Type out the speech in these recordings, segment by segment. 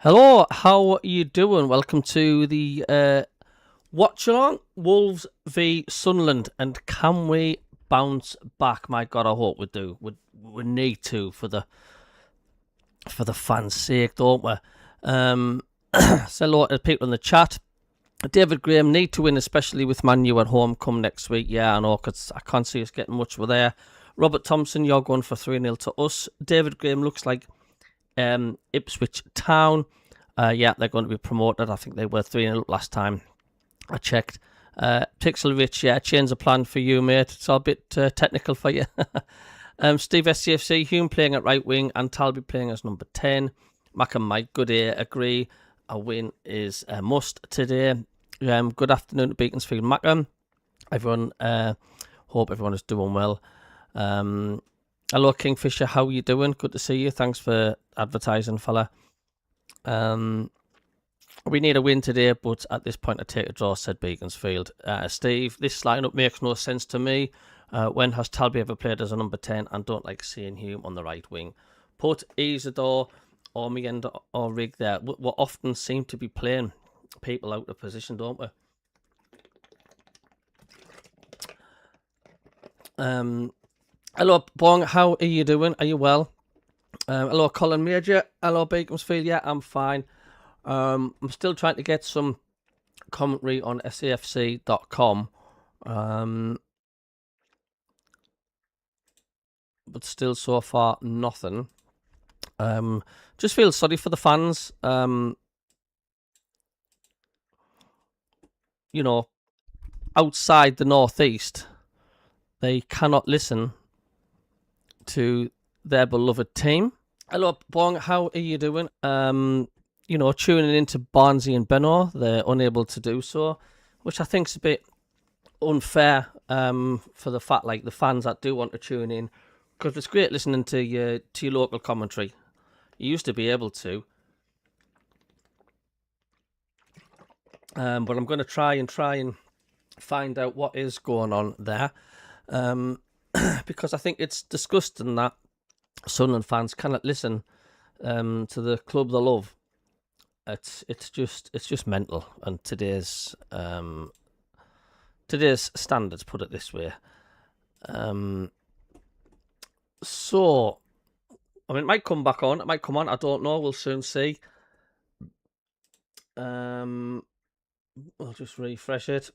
Hello, how are you doing? Welcome to the Watchalong, Wolves v Sunderland, and can we bounce back? My God, I hope we do. We need to for the fans' sake, don't we? Say hello to people in the chat. David Graham, need to win, especially with Man U at home come next week. Yeah, I know, because I can't see us getting much over there. Robert Thompson, you're going for 3-0 to us. David Graham looks like Ipswich Town. Yeah, they're going to be promoted. I think they were 3-0 last time I checked. Pixel yeah, change of plan for you, mate. It's all a bit technical for you. Steve SCFC, Hume playing at right wing and Talby playing as number 10. Mac and Mike, good day, agree. A win is a must today. Good afternoon to Beaconsfield Mackem. Everyone, hope everyone is doing well. Hello, Kingfisher, how are you doing? Good to see you. Thanks for advertising, fella. We need a win today, but at this point I take a draw, said Beaconsfield. Steve, this lineup makes no sense to me. When has Talby ever played as a number 10? And don't like seeing Hume on the right wing. Put Isidore or Migenda or Rig there. We often seem to be playing people out of position, don't we? Hello, Bong, how are you doing? Are you well? Hello, Colin Major. Hello, Beaconsfield. Yeah, I'm fine. I'm still trying to get some commentary on safc.com. But still, so far, nothing. Just feel sorry for the fans. You know, outside the northeast, they cannot listen to their beloved team. Hello, Bong. How are you doing? You know, tuning into Barnsley and Benno, they're unable to do so, which I think is a bit unfair for the fact, like, the fans that do want to tune in, because it's great listening to your local commentary. You used to be able to, but I'm going to try and find out what is going on there, because I think it's disgusting that Sunderland fans cannot listen to the club they love. It's just mental, and today's standards, put it this way. So, I mean, it might come back on. It might come on. I don't know. We'll soon see. I'll just refresh it.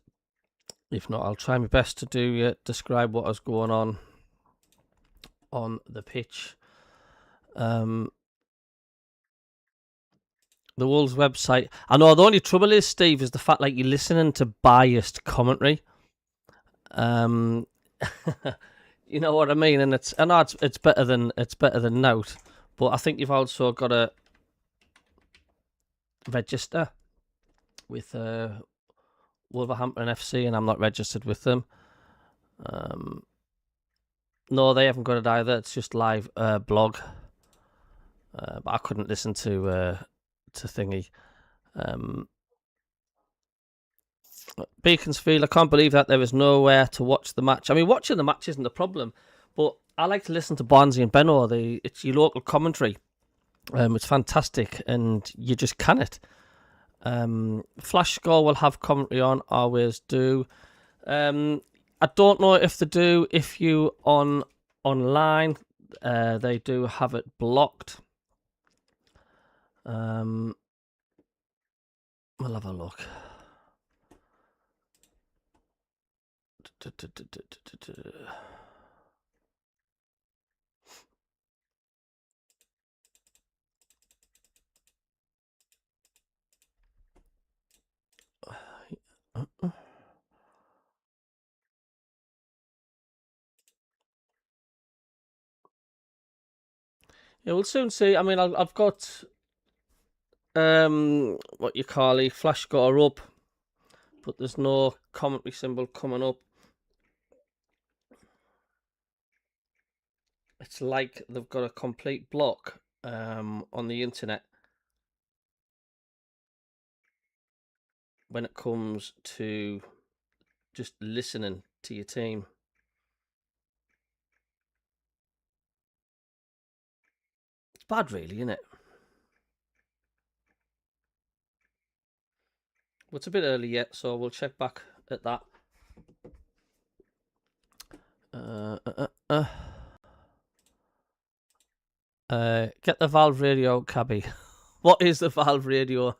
If not, I'll try my best to describe what is going on the pitch. The Wolves website. I know the only trouble is, Steve, is the fact, like, you're listening to biased commentary. You know what I mean? And I know it's better than Note, but I think you've also got to register with Wolverhampton FC, and I'm not registered with them. No, they haven't got it either. It's just live blog. But I couldn't listen to thingy. Beaconsfield, I can't believe that there is nowhere to watch the match. I mean, watching the match isn't a problem, but I like to listen to Barnsley and Benno. It's your local commentary. It's fantastic, and you just cannot. Flash Score will have commentary on, always do. I don't know if they do. If you online, they do have it blocked. We'll have a look. Yeah, we'll soon see. I mean, I've got what you call a Flash Score up, but there's no commentary symbol coming up. It's like they've got a complete block on the internet when it comes to just listening to your team. It's bad, really, isn't it? It's a bit early yet, so we'll check back at that. Get the Valve radio, Cabby. What is the Valve radio?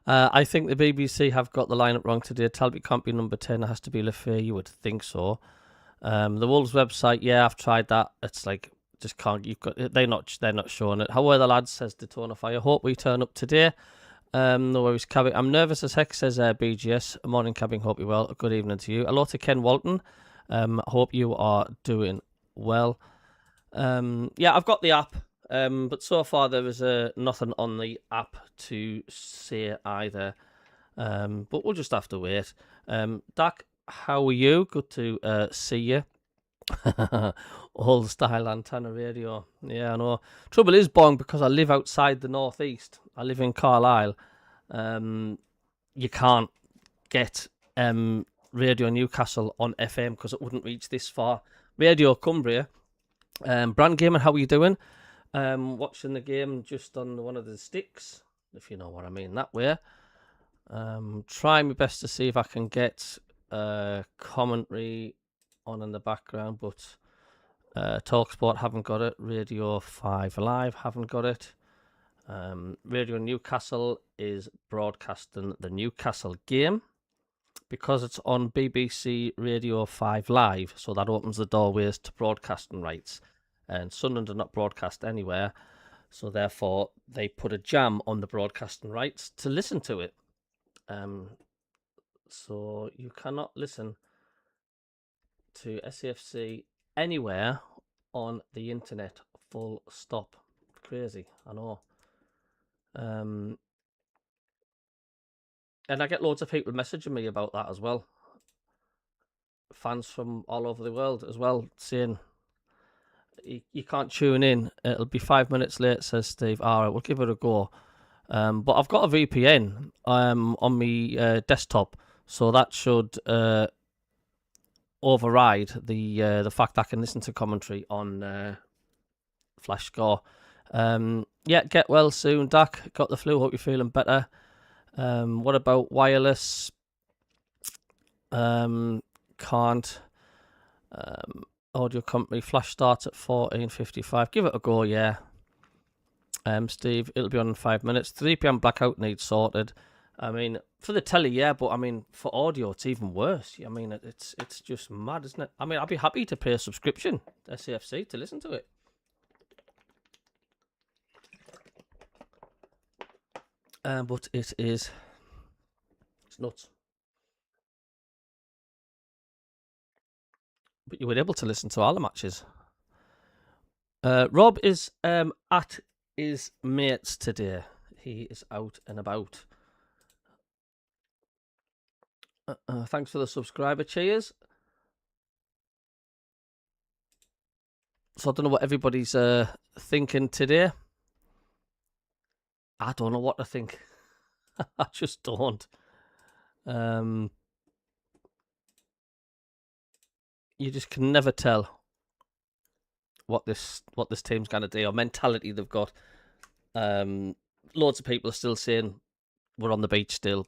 I think the BBC have got the lineup wrong today. Talbot can't be number 10. It has to be LaFay. You would think so. The Wolves website, yeah, I've tried that. It's like just can't. They're not showing it. How are the lads? Says Detonify. I hope we turn up today. No worries, Cabby. I'm nervous as heck, says BGS. Morning, Cabby. Hope you're well. Good evening to you. Hello to Ken Walton. Hope you are doing well. Yeah, I've got the app, but so far there is nothing on the app to say either. But we'll just have to wait. Dak, how are you? Good to see you. Old style antenna radio. Yeah, I know. Trouble is, Bong, because I live outside the northeast. I live in Carlisle. You can't get Radio Newcastle on FM because it wouldn't reach this far. Radio Cumbria. Brand Gamer, how are you doing? Watching the game just on one of the sticks, if you know what I mean, that way. Trying my best to see if I can get commentary on in the background, but TalkSport haven't got it. Radio 5 Live haven't got it. Radio Newcastle is broadcasting the Newcastle game because it's on BBC Radio 5 Live, so that opens the doorways to broadcasting rights. And Sunderland are not broadcast anywhere, so therefore they put a jam on the broadcasting rights to listen to it. So you cannot listen to SAFC anywhere on the internet, full stop. Crazy, I know. And I get loads of people messaging me about that as well. Fans from all over the world as well, saying you can't tune in. It'll be 5 minutes late, says Steve. All right, we'll give it a go. But I've got a VPN on my desktop, so that should override the fact I can listen to commentary on Flash Score. Yeah, get well soon, Dak. Got the flu. Hope you're feeling better. What about wireless? Can't. Audio company flash starts at 14:55. Give it a go, yeah. Steve, it'll be on in 5 minutes. 3 p.m. blackout needs sorted. I mean, for the telly, yeah, but I mean, for audio, it's even worse. I mean, it's just mad, isn't it? I mean, I'd be happy to pay a subscription to SAFC to listen to it. But it's nuts. But you were able to listen to all the matches. Rob is at his mates today. He is out and about. Thanks for the subscriber. Cheers. So I don't know what everybody's thinking today. I don't know what to think. I just don't. You just can never tell what this team's gonna do or mentality they've got. Loads of people are still saying we're on the beach still.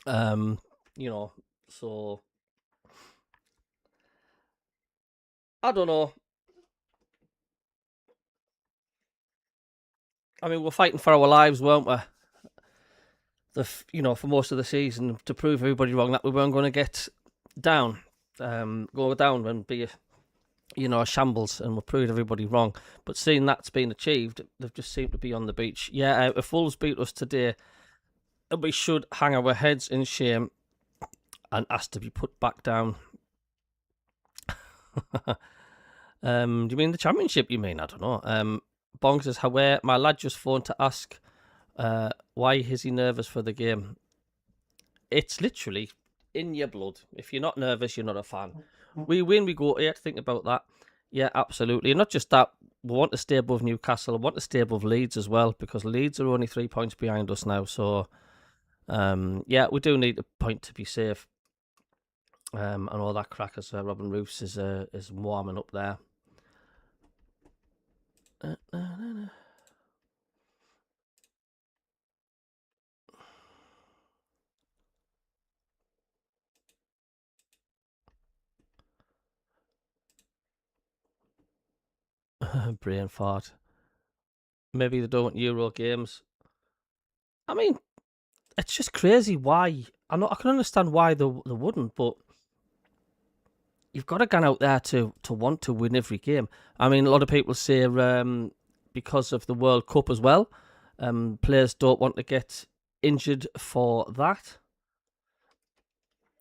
You know, so I don't know. I mean, we're fighting for our lives, weren't we? For most of the season to prove everybody wrong that we weren't going to get down, go down and be a shambles, and we proved everybody wrong. But seeing that's been achieved, they've just seemed to be on the beach. Yeah, if Wolves beat us today, we should hang our heads in shame and ask to be put back down. Do you mean the championship? You mean? I don't know. Bong says, "How my lad just phoned to ask why is he nervous for the game." It's literally in your blood. If you're not nervous, you're not a fan. We win, we go 8. Think about that. Yeah, absolutely. And not just that, we want to stay above Newcastle. We want to stay above Leeds as well, because Leeds are only 3 points behind us now. So, yeah, we do need a point to be safe. And all that crack as Robin Roofs is warming up there. Brain fart. Maybe they don't want Euro games. I mean, it's just crazy why. I can understand why they wouldn't, but you've got to get out there to want to win every game. I mean, a lot of people say because of the World Cup as well, players don't want to get injured for that.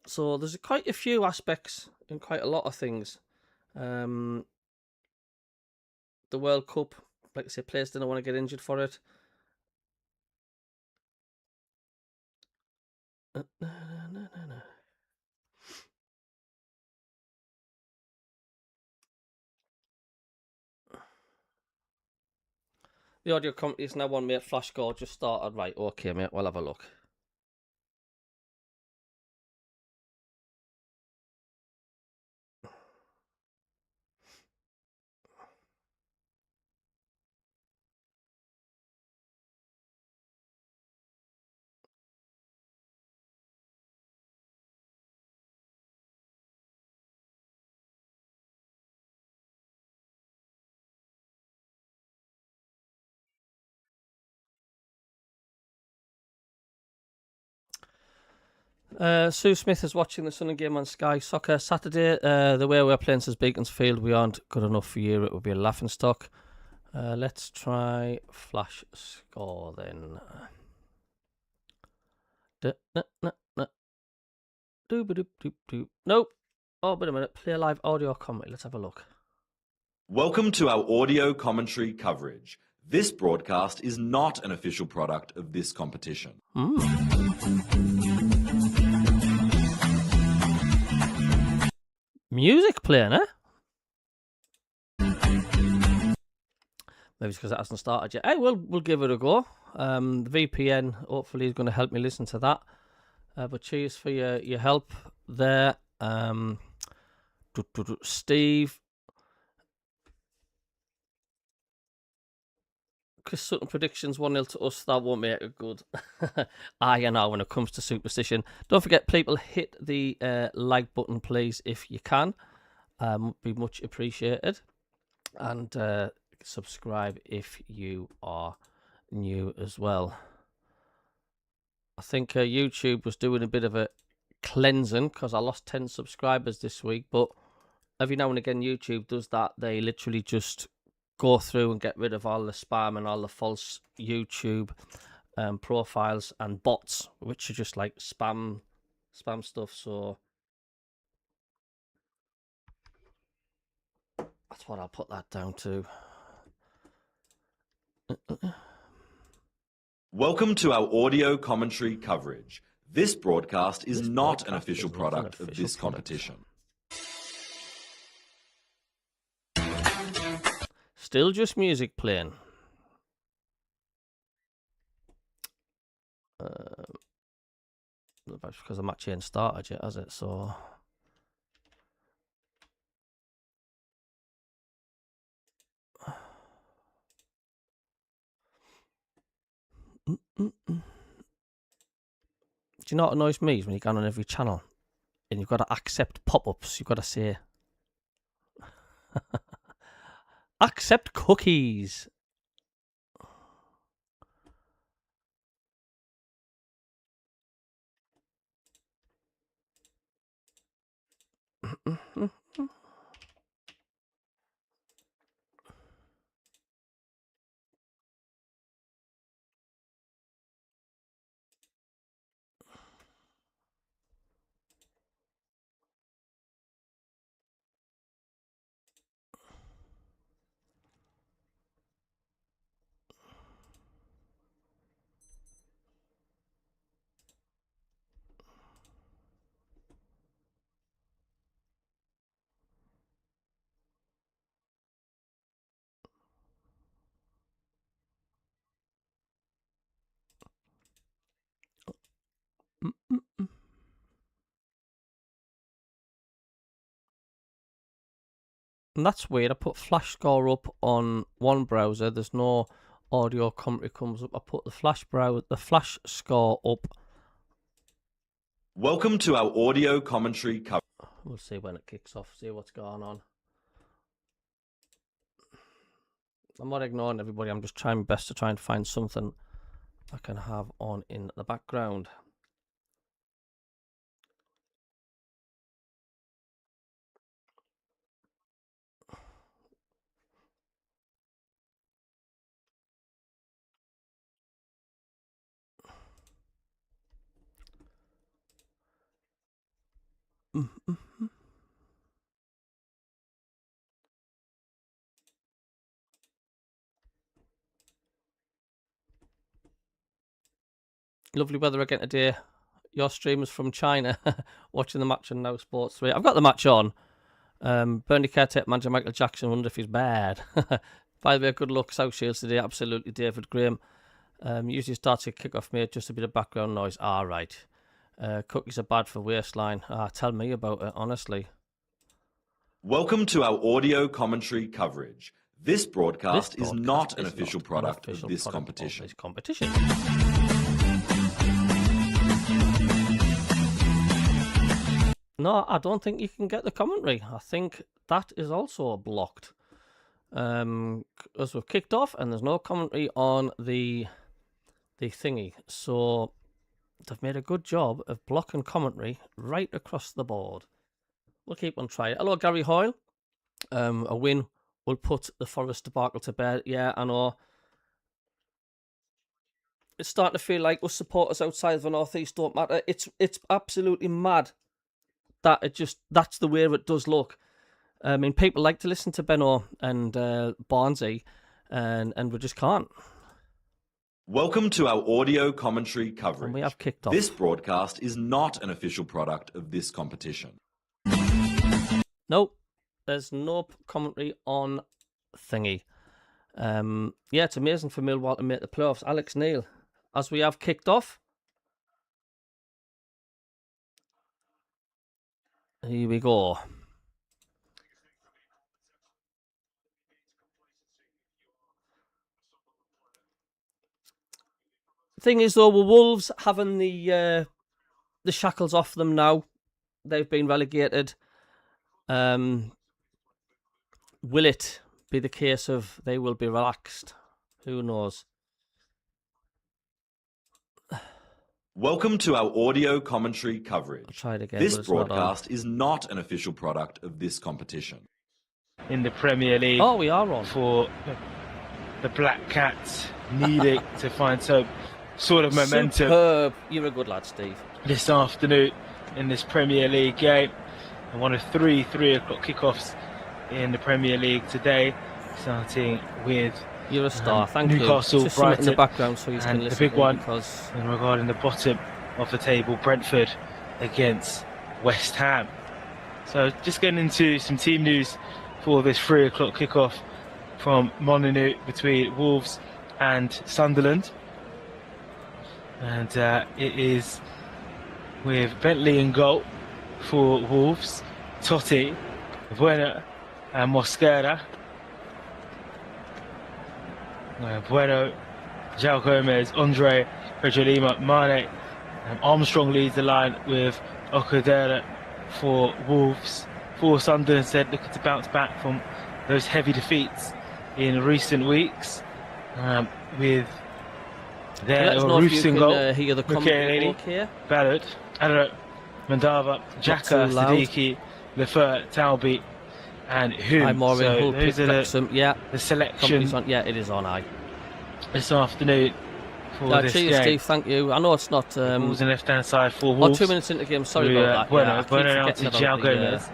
So there's quite a few aspects in quite a lot of things. The World Cup, like I say, players didn't want to get injured for it. The audio company is now on, mate. Flash score just started. Right, okay, mate. We'll have a look. Sue Smith is watching the Sunderland game on Sky Soccer Saturday. The way we're playing says Beaconsfield, we aren't good enough for you. It would be a laughing stock. Let's try flash score then. Nope. Oh, wait a minute. Play live audio commentary. Let's have a look. Welcome to our audio commentary coverage. This broadcast is not an official product of this competition. Music playing, eh? Maybe it's because it hasn't started yet. Hey, we'll give it a go. The VPN hopefully is going to help me listen to that. But cheers for your help there. Steve. Chris Sutton predictions 1-0 to us. That won't make it good. I know when it comes to superstition. Don't forget, people, hit the like button, please, if you can. Would be much appreciated. And subscribe if you are new as well. I think YouTube was doing a bit of a cleansing because I lost 10 subscribers this week. But every now and again, YouTube does that. They literally just go through and get rid of all the spam and all the false YouTube profiles and bots, which are just like spam stuff. So that's what I'll put that down to. Welcome to our audio commentary coverage. This broadcast is not an official product of this competition. Still just music playing. That's because the match ain't started yet, has it? So do you know what annoys me is when you go on every channel and you've got to accept pop-ups. You've got to say accept cookies. And that's weird. I put flash score up on one browser. There's no audio commentary comes up. I put the flash score up. Welcome to our audio commentary coverage. We'll see when it kicks off. See what's going on. I'm not ignoring everybody. I'm just trying my best to try and find something I can have on in the background. Lovely weather again today. Your streamers from China watching the match on Now Sports 3. I've got the match on. Burnley caretaker manager Michael Jackson, wonder if he's bad. By the way, good luck South Shields today. Absolutely, David Graham. Usually starts a kick-off, mate. Just a bit of background noise. Right. Cookies are bad for waistline. Tell me about it, honestly. Welcome to our audio commentary coverage. This broadcast is not an official product of this competition. No, I don't think you can get the commentary. I think that is also blocked. As we've kicked off, and there's no commentary on the thingy. So they've made a good job of blocking commentary right across the board. We'll keep on trying. Hello, Gary Hoyle. A win will put the Forest debacle to bed. Yeah, I know. It's starting to feel like us supporters outside of the North East don't matter. It's absolutely mad that that's the way it does look. I mean, people like to listen to Benno and Barnesy, and we just can't. Welcome to our audio commentary coverage. And we have kicked off. This broadcast is not an official product of this competition. Nope, there's no commentary on thingy. Yeah, it's amazing for Millwall to make the playoffs. Alex Neil, as we have kicked off. Here we go. Thing is, though, with Wolves having the shackles off them now, they've been relegated. Will it be the case of they will be relaxed? Who knows? Welcome to our audio commentary coverage. I'll try it again. This broadcast is not an official product of this competition. In the Premier League. Oh, we are on. For the Black Cats needing to find some sort of momentum. Superb. You're a good lad, Steve. This afternoon in this Premier League game. And one of 3 o'clock kickoffs in the Premier League today, starting with you're a star. Thank Newcastle, you. Just Brighton, in the background so you can listen. The big one because... regarding the bottom of the table, Brentford against West Ham. So just getting into some team news for this 3 o'clock kickoff from Molineux between Wolves and Sunderland. And it is with Bentley in goal for Wolves, Totti, BOUNE and Mosquera. BOUNE, João Gomez, Andre, Pedro Lima, Mane. Armstrong leads the line with Okudera for Wolves. For Sunderland said looking to bounce back from those heavy defeats in recent weeks. With their Roofing goal, hear the comment here. Ballard, Adaro, Mandava, Xhaka, Siddiqui, Lefert, Talbi, and Hume. So those are the selection. Yeah, it is on. This afternoon for this cheers, game. Steve. Thank you. I know it's not. Balls on the left-hand side for Wolves. 2 minutes into the game. Sorry about that. BOUNE out to João Gomez.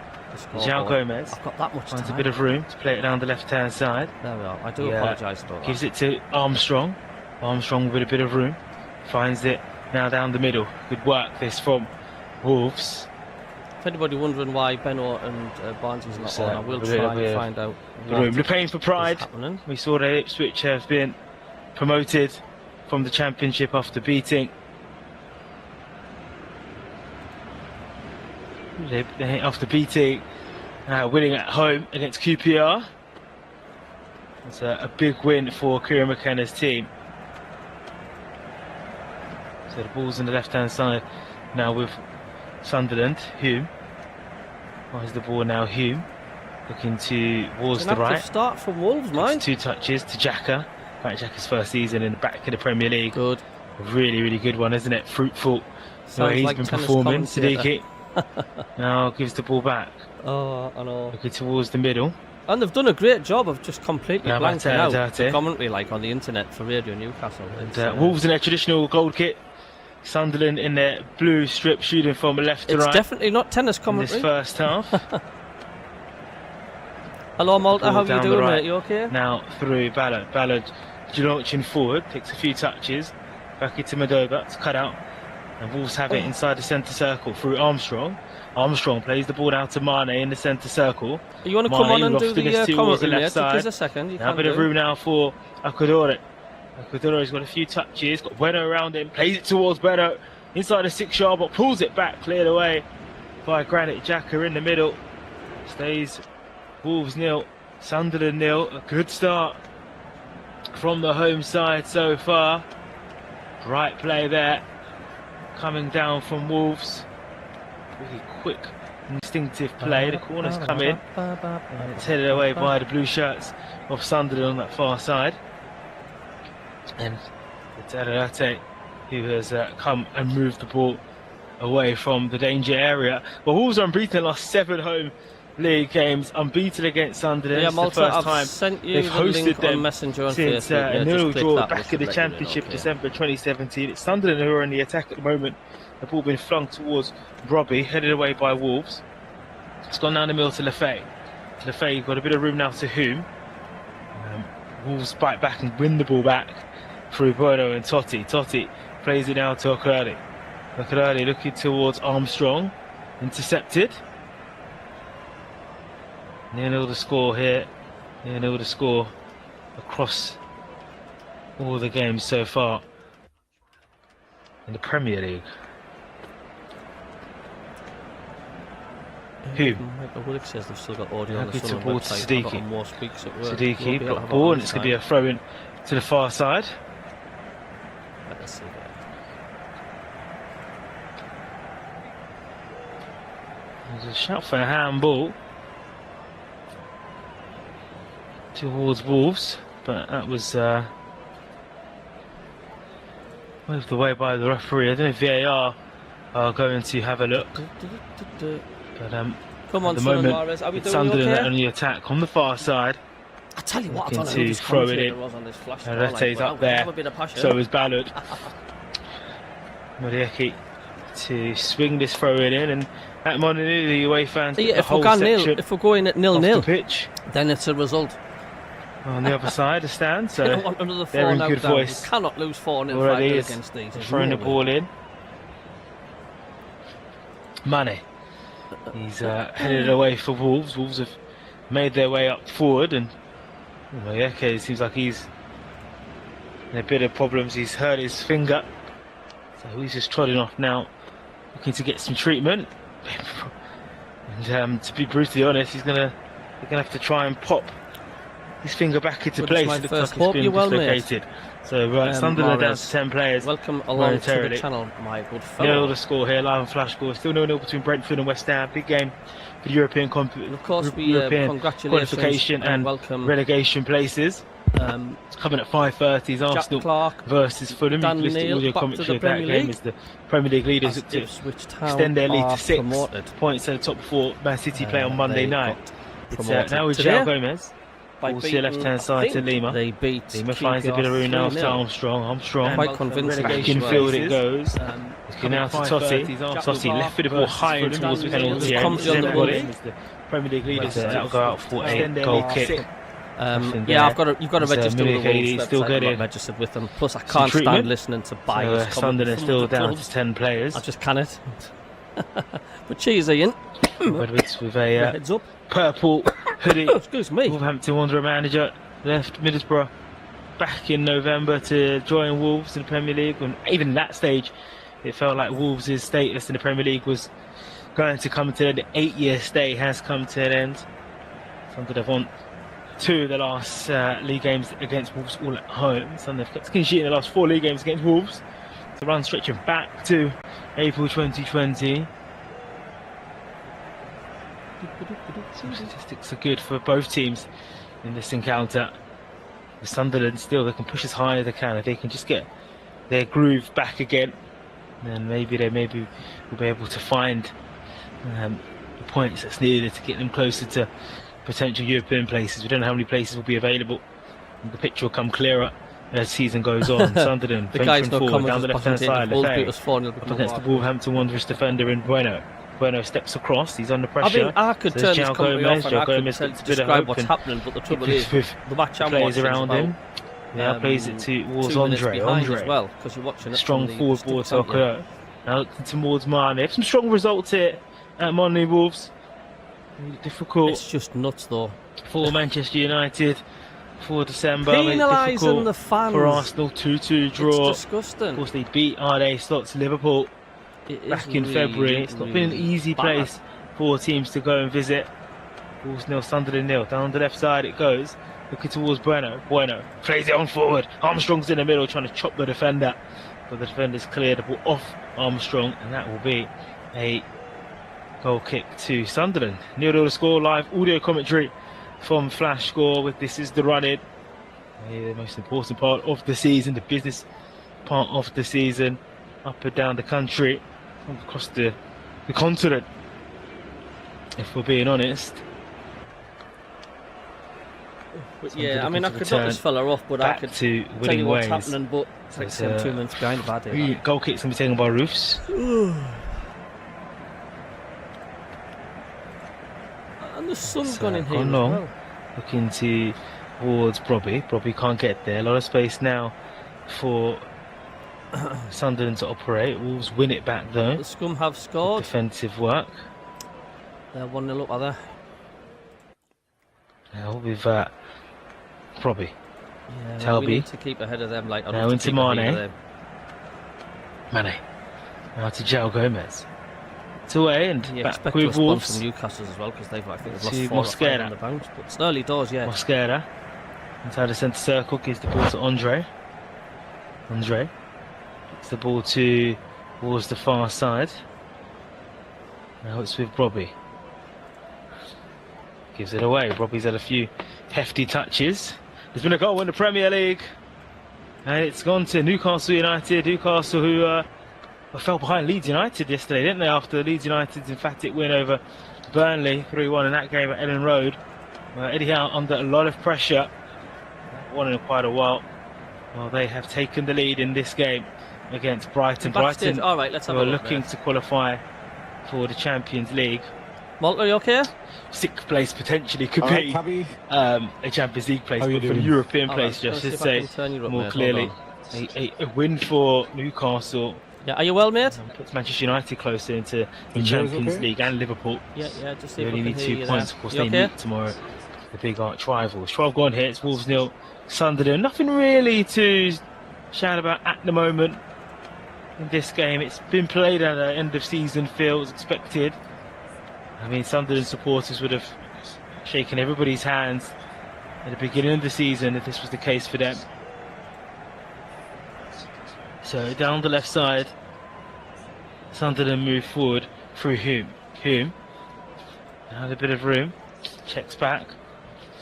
João Gomez. I've got that much time. Finds a bit of room to play it down the left-hand side. There we are. I do apologise about that. Gives it to Armstrong. Armstrong with a bit of room. Finds it now down the middle. Good work this from Wolves. If anybody wondering why Benno and Barnes is not on, I will try and find out. They're playing for pride. We saw that Ipswich have been promoted from the Championship after beating. After beating, winning at home against QPR. It's a big win for Kieran McKenna's team. So the ball's on the left-hand side now with Sunderland. Hume. Where's the ball now? Hume. looking towards An the right. active start from Wolves, mind. 2 touches to Xhaka. Xhaka's first season in the back of the Premier League. Good. A really, really good one, isn't it? Fruitful. The way Sounds he's like been tennis performing. commentator. Siddiqui now gives the ball back. Oh, I know. Looking towards the middle. And they've done a great job of just completely Yeah, blanking out the Mateo. commentary, like on the internet for Radio Newcastle. And Wolves in their traditional gold kit. Sunderland in their blue strip, shooting from left to it's right. definitely not tennis In commentary. this first half. Hello, Malta. How Ball you down the doing, right. mate? You okay? Now through Ballard. Ballard launching forward, takes a few touches. Back into Madoga, it's cut out. And Wolves have it inside the centre circle through Armstrong. Armstrong plays the ball down to Mane in the centre circle. You want to come on and do lofting the this towards commentary, the mate? left Just give us side. a second. You Now a can bit of do. room now for Akudore. Akudore's got a few touches, got Bueno around him, plays it towards Bueno. Inside the 6-yard, but pulls it back, cleared away by Granit Xhaka in the middle. Stays Wolves 0, Sunderland 0. A good start from the home side so far. Right play there, coming down from Wolves. Really quick, instinctive play. The corner's come in. It's headed away by the blue shirts of Sunderland on that far side. And it's Arate who has come and moved the ball away from the danger area. But Wolves are unbeaten in the last 7 home league games, unbeaten against Sunderland. Yeah, It's Malta, the first I've time sent you they've the hosted link on them Messenger on since Facebook. Yeah, a just 0 click draw that, back we in should the let you know, Championship okay. December 2017. It's Sunderland who are in the attack at the moment. The ball being flung towards Robbie, headed away by Wolves. It's gone down the middle to Lefay. Lefay got a bit of room now to whom. Wolves bite back and win the ball back through Bueno and Totti. Totti plays it now to Okurari. Okurari looking towards Armstrong. Intercepted. 0-0 the score here. 0-0 the score across all the games so far in the Premier League. Who? Michael Willick says they've still got audio on the Happy Sunderland towards website. Siddiqui. I've got more speaks at work. Siddiqui, We'll be able to block have it ball, on and this it's going to be time. a throw in to the far side. Let's see that. There's a shout for a handball towards Wolves, but that was waved away by the referee. I don't know if VAR are going to have a look, but Come on, at the Son and moment Mahrez. Are we it's doing Sunderland okay? on the attack on the far side. I tell you what, I looking don't know who to this throw it commentator in. was on this flash. And score, Rete's but up there, have a bit of passion. so is Ballard. Morieki to swing this throw in, and at Molineux, the away fans get Yeah, the if we're whole going section nil, if we're going at off 0-0, the pitch. then it's a result. On the other side, the stand, I don't so want another they're 4 in now good down. voice. You cannot lose 4-0 already 5-0 is against these. There's throwing no the way. ball in. Mane. He's headed away for Wolves. Wolves have made their way up forward, and Moyeke seems like he's in a bit of problems. He's hurt his finger, so he's just trotting off now, looking to get some treatment. And to be brutally honest, they're gonna have to try and pop his finger back into Well, place. it's my It looks first like it's hope been you're well, mate. dislocated. So Sunderland down Mahrez, to 10 players. Welcome along to the momentarily. channel, my good 0-0 fellow. the score here, live on Flash Score. Still 0-0 between Brentford and West Ham. Big game for the European Of course, we European congratulations qualification and welcome relegation places. It's coming at 5:30. Jack Arsenal Clark, versus Fulham. Dan You can listen to Neil, audio back to commentary the of that Premier game League. as the Premier League leaders as look to Ipswich Town extend their lead are to 6 promoted. points to the top 4. Man City play on Monday They night. got It's promoted now with today João Gomez. by We'll see beating, left-hand I side to think Lima. They beat Lima finds a bit of room now to 3-0. Armstrong. Armstrong Quite convincing. back as in well. field it goes. Um, Looking now to Totti. Totti left foot ball high in towards the penalty Just comes area. on the Everybody ball. is the Premier League leaders. Right, That'll go out for a goal kick. Nothing yeah, there. you've got to So register with the Milik Wolves still website. I'm getting not registered with them. Plus, I can't treatment. stand listening to So, bias. Sunderland still down to 10 players. I just cannot. But cheers, Ian. Redwoods with a Heads up. purple hoodie. Oh, excuse me. Wolverhampton Wanderer manager left Middlesbrough back in November to join Wolves in the Premier League. And even at that stage, it felt like Wolves' status in the Premier League was going to come to an end. The 8-year stay has come to an end. Sunderland have won 2 of the last league games against Wolves all at home. Sunderland have kept clean sheet in the last 4 league games against Wolves. The run stretching back to April 2020. Statistics are good for both teams in this encounter. The Sunderland still, they can push as high as they can. If they can just get their groove back again, then maybe they will be able to find the points that's needed to get them closer to potential European places. We don't know how many places will be available. And the picture will come clearer as the season goes on. Sunderland The guy's venturing no forward down the left-hand side. up Against the Wolverhampton Wanderers defender in Bueno. Bueno steps across. He's under pressure. I mean, I could turn this commentary off and I could describe what's happening, but the trouble is, the match I'm plays watching around him. Yeah, plays it towards Andre. As well, because you're watching it strong forward ball to Okoro. Now looking towards Mane. Some strong results here at Money Wolves. Really difficult. It's just nuts, though. For Manchester United for December. Penalising the fans. For Arsenal, 2-2 draw. It's disgusting. Of course, they beat RA Slots Liverpool back in February. It's not been an easy place for teams to go and visit. Wolves 0, Sunderland 0. Down the left side it goes. Looking towards Bueno. Bueno plays it on forward. Armstrong's in the middle trying to chop the defender. But the defender's cleared the ball off Armstrong, and that will be a goal kick to Sunderland. 0-0 score, live audio commentary from Flash Score with This Is The Run-In. The most important part of the season, the business part of the season, up and down the country, across the continent, if we're being honest. But yeah, I mean, I could knock this fella off, but I could tell you what's happening, but it's like 2 minutes behind the bad day. Goal kicks can be taken by Roofs. And the sun's gone in here gone as long. well. Looking towards Brobby. Brobby can't get there. A lot of space now for Sunderland to operate. Wolves win it back though. The Scum have scored. Good defensive work. They're 1-0 up, are they? Now with Brobby. Yeah, Talby. we need to keep ahead of them. Like, Now into Mane. Mane. Now to João Gomez. It's away and you back expect with a response Wolves. from Newcastle as well, because they've, I think, To they've lost 4 or 5 Mosquera. on the bounce. But it's early doors, yeah. Mosquera inside the centre circle, gives the ball to Andre. Andre gets the ball towards the far side. Now it's with Brobby. Gives it away. Brobby's had a few hefty touches. There's been a goal in the Premier League, and it's gone to Newcastle United. Newcastle, who fell behind Leeds United yesterday, didn't they? After Leeds United's emphatic win over Burnley 3-1 in that game at Ellen Road. Eddie Howe under a lot of pressure. Won in quite a while. Well, they have taken the lead in this game against Brighton. Brighton, all right, let's have who a are look looking to qualify for the Champions League. Malta, are you okay? 6th place potentially could Right, be CABBIE. a Champions League place, How you but for the doing? European All place, right, just let's to see if I say can turn you up, more mate. clearly, Hold a win for Newcastle Yeah, are you well, mate? puts Manchester United closer into the Yours Champions okay? League, and Liverpool. Yeah, just see They if we only can need hear 2 you points. there. Of course, You they okay? meet tomorrow, the big arch rivals. 12 gone here. It's Wolves 0, Sunderland. Nothing really to shout about at the moment in this game. It's been played at an end of season feel as expected. I mean, Sunderland supporters would have shaken everybody's hands at the beginning of the season if this was the case for them. So down the left side, Sunderland move forward through Hume. Hume had a bit of room, checks back,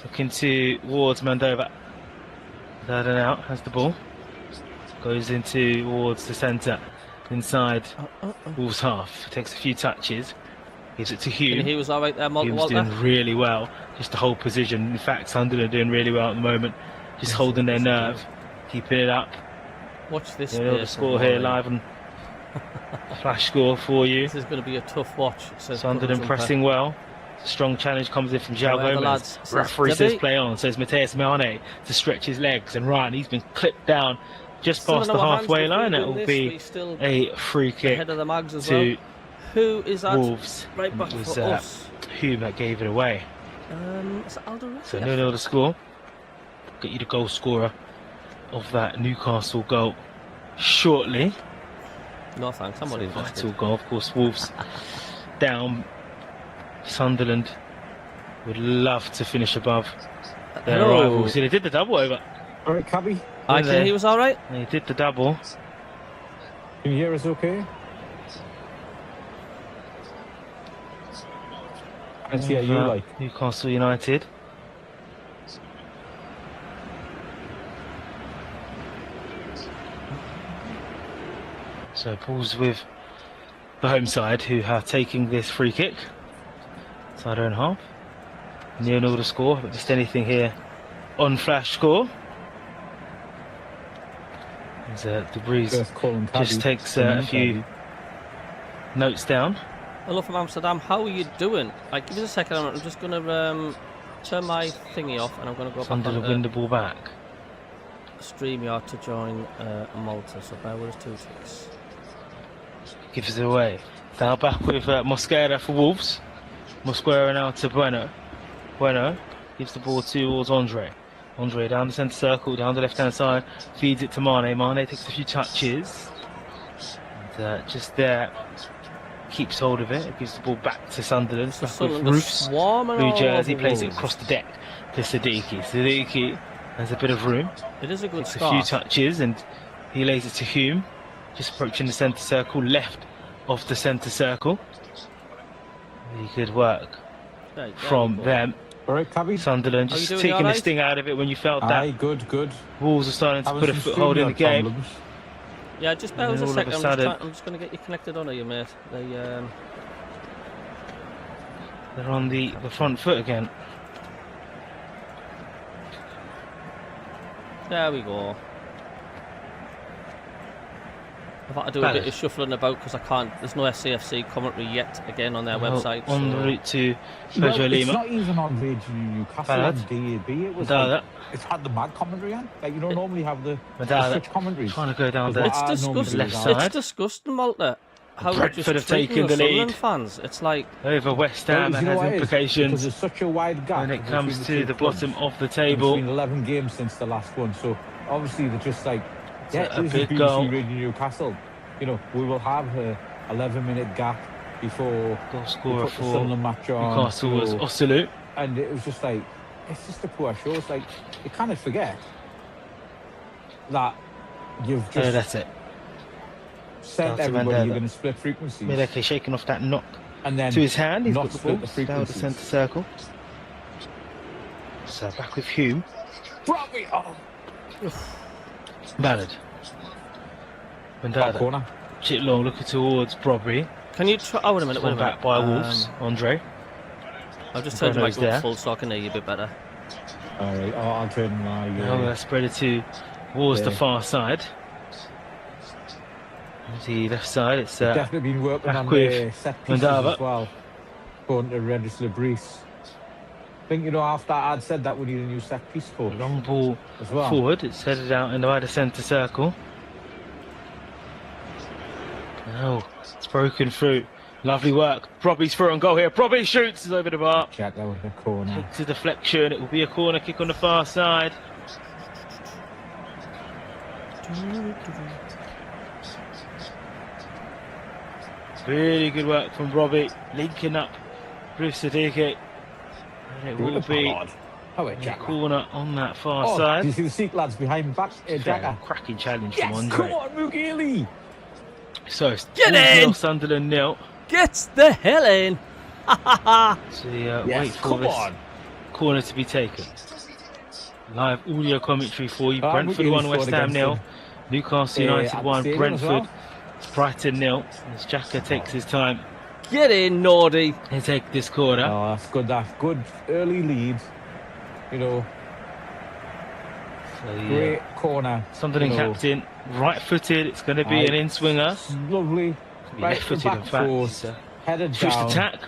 looking towards Mandova. That and out, has the ball, goes into towards the centre, inside Wolves half, takes a few touches, gives it to Hume. He was all right there, Hume's Walter. doing really well, just to hold position. In fact, Sunderland are doing really well at the moment, just holding their nerve, keeping it up. Watch this. You know, the score here live on Flash Score for you. This is going to be a tough watch. Says Sunderland pressing well. Strong challenge comes in from João However, Gomez. lads, says Referee says Debbie. play on, says Mateus Mane to stretch his legs and run. He's been clipped down just Still past in the our halfway hands, line. if It we will win be this, we still a free kick ahead of the Mags as to well. Who is that? Wolves. Right back It was for us. Hume that gave it away. Is it Alderweireld? So 0-0 to score. Get you the goal scorer of that Newcastle goal shortly. No thanks. I'm not So interested. vital goal, of course. Wolves down. Sunderland would love to finish above their Hello. rivals. They did the double over. All right, CABBIE. I Were think they? he was all right. They did the double. Can you hear us okay? NCAU, like. Newcastle United. So balls with the home side, who are taking this free kick. Side own half. 0-0 to score. Haven't missed anything here on flash score. As Debris just takes a few notes down. Hello from Amsterdam. How are you doing? Like, give us a second. I'm just going to turn my thingy off, and I'm going to go Under back to win the ball back. StreamYard to join Malta. So bear with us 2 ticks. Gives it away. Now back with Mosquera for Wolves. Mosquera now to Bueno. Bueno gives the ball towards Andre. Andre down the centre circle, down the left-hand side, feeds it to Mane. Mane takes a few touches. And just there, keeps hold of it. Gives the ball back to Sunderland. Back with Roofs. Blue jersey, plays it across the deck to Siddiqui. Siddiqui has a bit of room. It is a good takes start. a few touches and he lays it to Hume. Just approaching the centre circle, left of the centre circle. Really good work from them. All right, Cabby. Sunderland just taking the sting out of it when you felt that. Aye, good. Wolves are starting to put a foothold in the game. Problems. Yeah, just bear with us a All of a second. sudden- I'm just going to get you connected on here, mate. They're on the front foot again. There we go. I've had to do a bit of shuffling about because I can't. There's no SCFC commentary yet again on their website. On so. route to Well, Pedro it's Lima. not even on Virgin Newcastle Ballad. on DAB. It was Ballad. like, it's had the mad commentary on. Like, you don't normally have the Ballad. switch commentaries. Trying to go down Because there. It's what I normally disgusting. do left is side. It's disgusting, Malta. How they're just Brentford have treating taken the Sunderland lead. fans. It's like Over West Ham, Well, and you know has what it is? Because implications there's such a wide gap when it comes between to the two clubs. bottom of the It's table. been 11 games since the last one, so obviously they're just like, yeah, a this is big BBC goal. Radio Newcastle. You know, we will have a 11-minute gap before Goal we scorer put the for Sunderland match on. Newcastle was so- Osulu. and it was just like, it's just a poor show. It's like, you kind of forget that you've So just that's it. sent Down to everybody Mandela. you're going to split frequencies. Mileke shaking off that knock and then to his hand. He's not got the split ball the down the frequencies. centre circle. So back with Hume. Probably, oh, Ballard. back Mandela. corner. Chip long looking towards Brobry. Can you try? Oh, wait a minute. Wait a Pulled minute. back by Wolves. Andre. I've just turned your Bruno's mic there. up full so I can hear you a bit better. All right, I'll turn my. Now that's spread it towards the Yeah. far side. The left side, it's definitely been working back on with the set pieces Mandava. as well. Going to register Brees. I think, you know, after I'd said that we need a new set piece a coach long ball as well. forward. It's headed out in the wider centre circle. Now it's broken through. Lovely work. Brobby's through on goal here. Brobby shoots, is over the bar. Check that with the corner. Takes a deflection. It will be a corner kick on the far side. Really good work from Robbie, linking up Bruce Siddiqui. And it will be Oh, wait, a Jack. corner on that far Oh, side. do you see the seat lads behind back? Jacker. Cracking challenge Yes, from come Andre. on, Mughili. So, it's Get Wolves in! 0, Sunderland 0. Get the hell in! Ha ha ha! So, Yes, wait for come this on. corner to be taken. Live audio commentary for you. Oh, Brentford Mughili 1, West scored Ham against 0. them. Newcastle United at 1, the stadium as Brentford, well. Brighton 0. As Jacka takes his time Get in, Nordy! to take this corner. Oh, that's good. That's good early lead. You know, So, great corner. Sunderland you know, captain, right-footed. It's going to be an in-swinger. Lovely. Be Right left-footed, back in fact. post, It's a headed switched down. attack.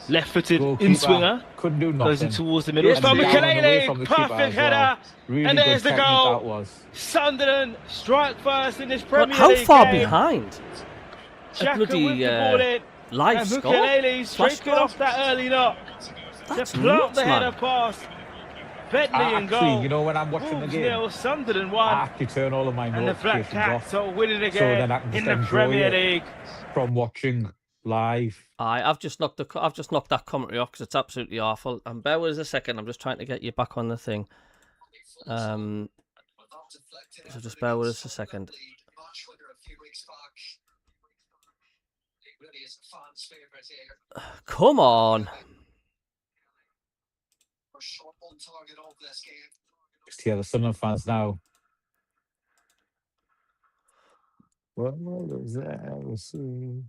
Left-footed Goalkeeper in-swinger. couldn't do Closing nothing. towards the middle. Yes, It's from and down and away from Mikelele. the keeper Perfect as well. header. Really And good there's the technique goal. that was. Sunderland strike first in this God, Premier how League far game. behind? A Xhaka bloody with the ball in. live And score? Mukelele Flash striking score? off that early knock. That's To plant nuts, the header man. past Bentley and Actually, goal. you know, when I'm watching the Wolves game, 0, Sunderland I 1. actually turn all of my And the Black notifications off Cats are winning then I again can in just the enjoy Premier it. League. from watching live. I've just knocked that commentary off because it's absolutely awful. And bear with us a second. I'm just trying to get you back on the thing. So just bear with us a second. Come on. Just hear the Sunderland fans now. What is that? Let's see.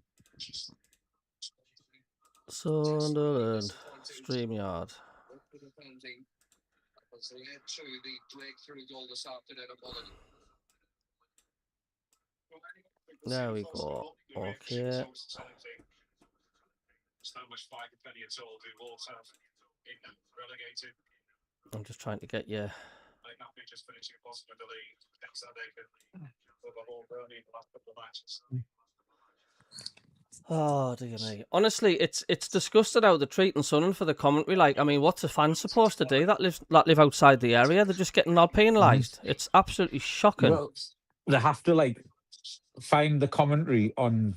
Sunderland, StreamYard. There we go. Okay. I'm just trying to get you. Oh dear me! Honestly, it's disgusting how they're treating Sunderland for the commentary. Like, I mean, what's a fan supposed to do that live outside the area? They're just getting all penalised. It's absolutely shocking. Well, they have to like find the commentary on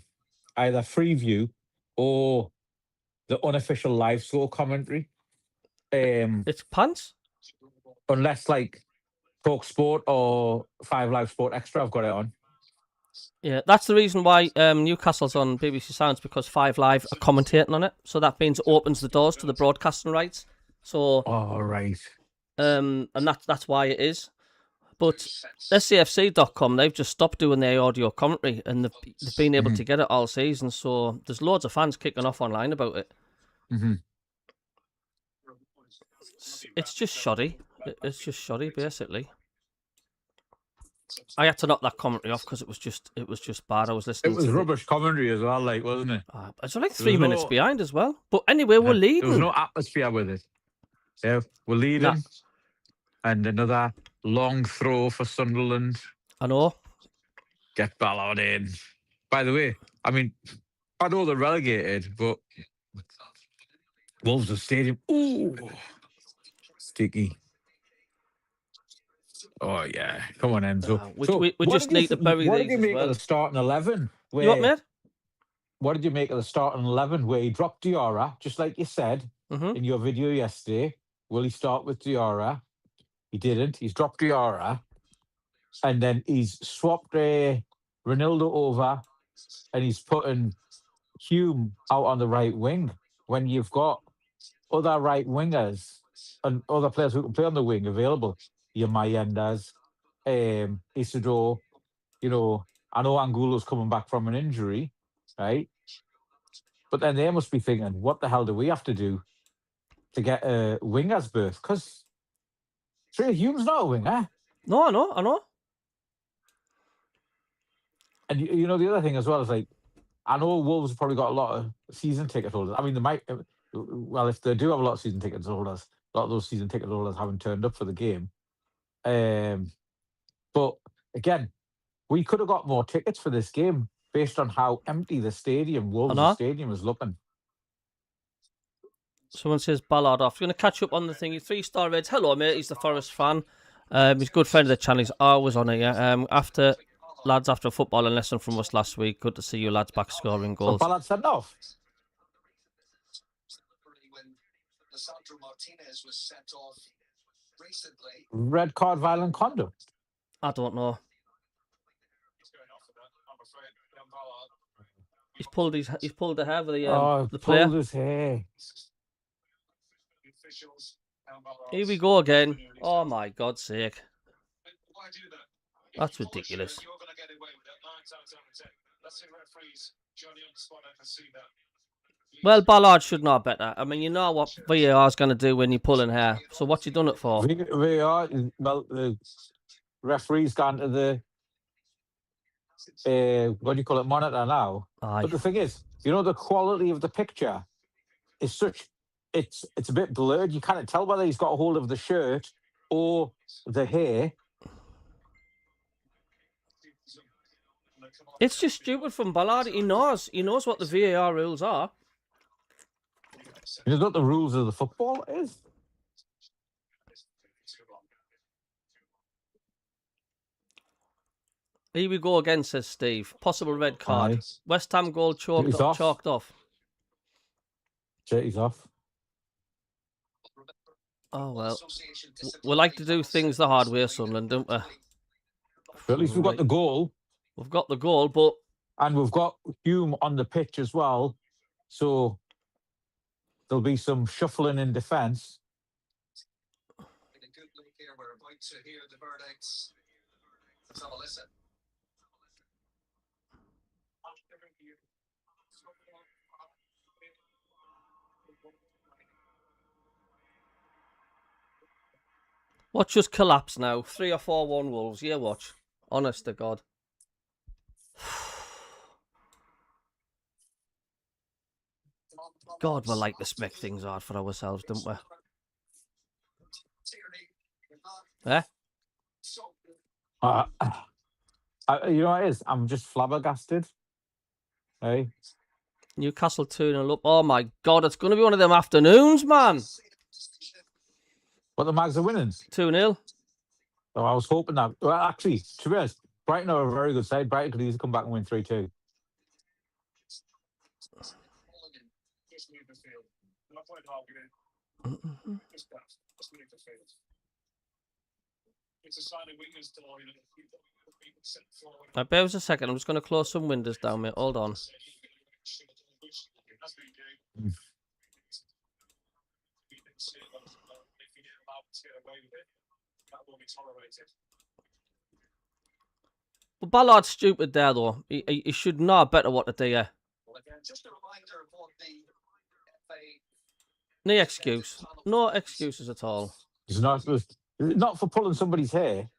either Freeview or the unofficial live score commentary. It's pants. Unless like Talk Sport or 5 Live Sport Extra, I've got it on. Yeah, that's the reason why Newcastle's on BBC Sounds, because 5 Live are commentating on it. So that means it opens the doors to the broadcasting rights. So, all right. And that's why it is. But SCFC.com, they've just stopped doing their audio commentary, and they've been able to get it all season. So there's loads of fans kicking off online about it. It's just shoddy. It's just shoddy, basically. I had to knock that commentary off because it was just bad. I was listening. It was rubbish commentary as well, like, wasn't it? It's like 3 minutes behind as well. But anyway, we're leading. There was no atmosphere with it. Yeah, we're leading. Nah. And another long throw for Sunderland. I know. Get Ballard in. By the way, I mean, I know they're relegated, but Wolves' stadium. Ooh, sticky. Oh yeah, come on, Enzo. We just need to bury these. What did you make of the starting 11? You what, mate? What did you make of the starting 11 where he dropped Diarra, just like you said in your video yesterday? Will he start with Diarra? He didn't. He's dropped Diarra, and then he's swapped Ronaldo over, and he's putting Hume out on the right wing. When you've got other right wingers and other players who can play on the wing available, your Mayendas, Isidore, you know, I know Angulo's coming back from an injury, right? But then they must be thinking, what the hell do we have to do to get a winger's berth? Because Trey Hume's not a winger. No, I know. And you know, the other thing as well is, like, I know Wolves have probably got a lot of season ticket holders. I mean, they might, well, if they do have a lot of season ticket holders, a lot of those season ticket holders haven't turned up for the game. But again, we could have got more tickets for this game based on how empty the stadium, Wolves' stadium, is looking. Someone says Ballard off. We're going to catch up on the thing. 3-star Reds. Hello, mate. He's the Forest fan. He's a good friend of the channel. He's always on here. After a footballing lesson from us last week. Good to see you lads back scoring goals. So Ballard sent off. Red card, violent conduct. I don't know. He's pulled the hair of the player. Pulled his hair. Here we go again. Oh my God's sake. That's ridiculous. Well, Ballard should know better. I mean, you know what VAR is going to do when you're pulling hair. So what's he done it for? VAR, well, the referee's gone to the what do you call it, monitor now. Aye. But the thing is, you know, the quality of the picture is such, it's a bit blurred. You can't tell whether he's got a hold of the shirt or the hair. It's just stupid from Ballard. He knows what the VAR rules are. He knows what the rules of the football is. Here we go again, says Steve. Possible red card. Aye. West Ham goal chalked off. He's off. Oh, well. We like to do things the hard way, Sunderland, don't we? But at least we've got the goal. We've got the goal, but... And we've got Hume on the pitch as well. So there'll be some shuffling in defence. Watch us collapse now. 3 or 4-1 Wolves. Yeah, watch. Honest to God. God, we like to make things hard for ourselves, don't we? Eh? You know what it is? I'm just flabbergasted. Hey, Newcastle 2-0 up. Oh my God, it's going to be one of them afternoons, man. but the Mags are winning. 2-0. So I was hoping that. Well, actually, to be honest, Brighton are a very good side. Brighton could easily come back and win 3-2. Right, bear with us a second. I'm just going to close some windows down, mate. Hold on. But Ballard's stupid there, though. He should know better what to do here. No excuse. No excuses at all. It's not for pulling somebody's hair.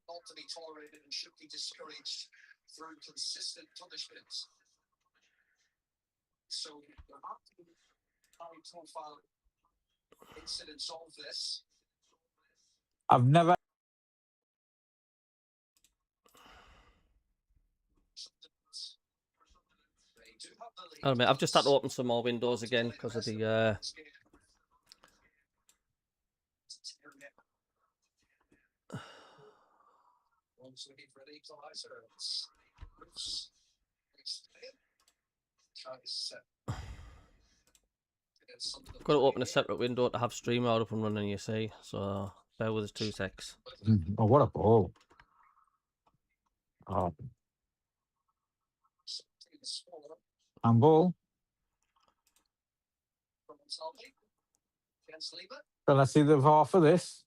Not to be tolerated and should be discouraged through consistent punishments. So there have to be high-profile incidents of this. I've never. Oh, mate, I've just had to open some more windows again because of the. I've got to open a separate window to have StreamYard up and running, you see. So bear with us 2 secs. Oh, what a ball! Oh. Handball. Well, let's see the VAR for this.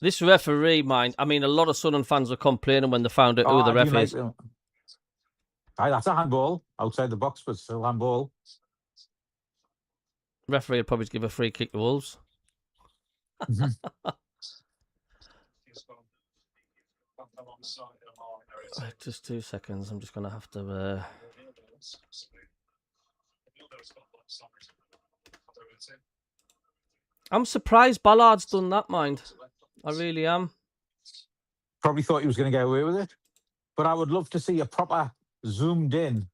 This referee, mind, I mean, a lot of Sunderland fans were complaining when they found out who the ref is. Aye, that's a handball outside the box, but still handball. Referee would probably give a free kick to Wolves. Just 2 seconds. I'm just going to have to. I'm surprised Ballard's done that, mind. I really am. Probably thought he was going to get away with it. But I would love to see a proper zoomed in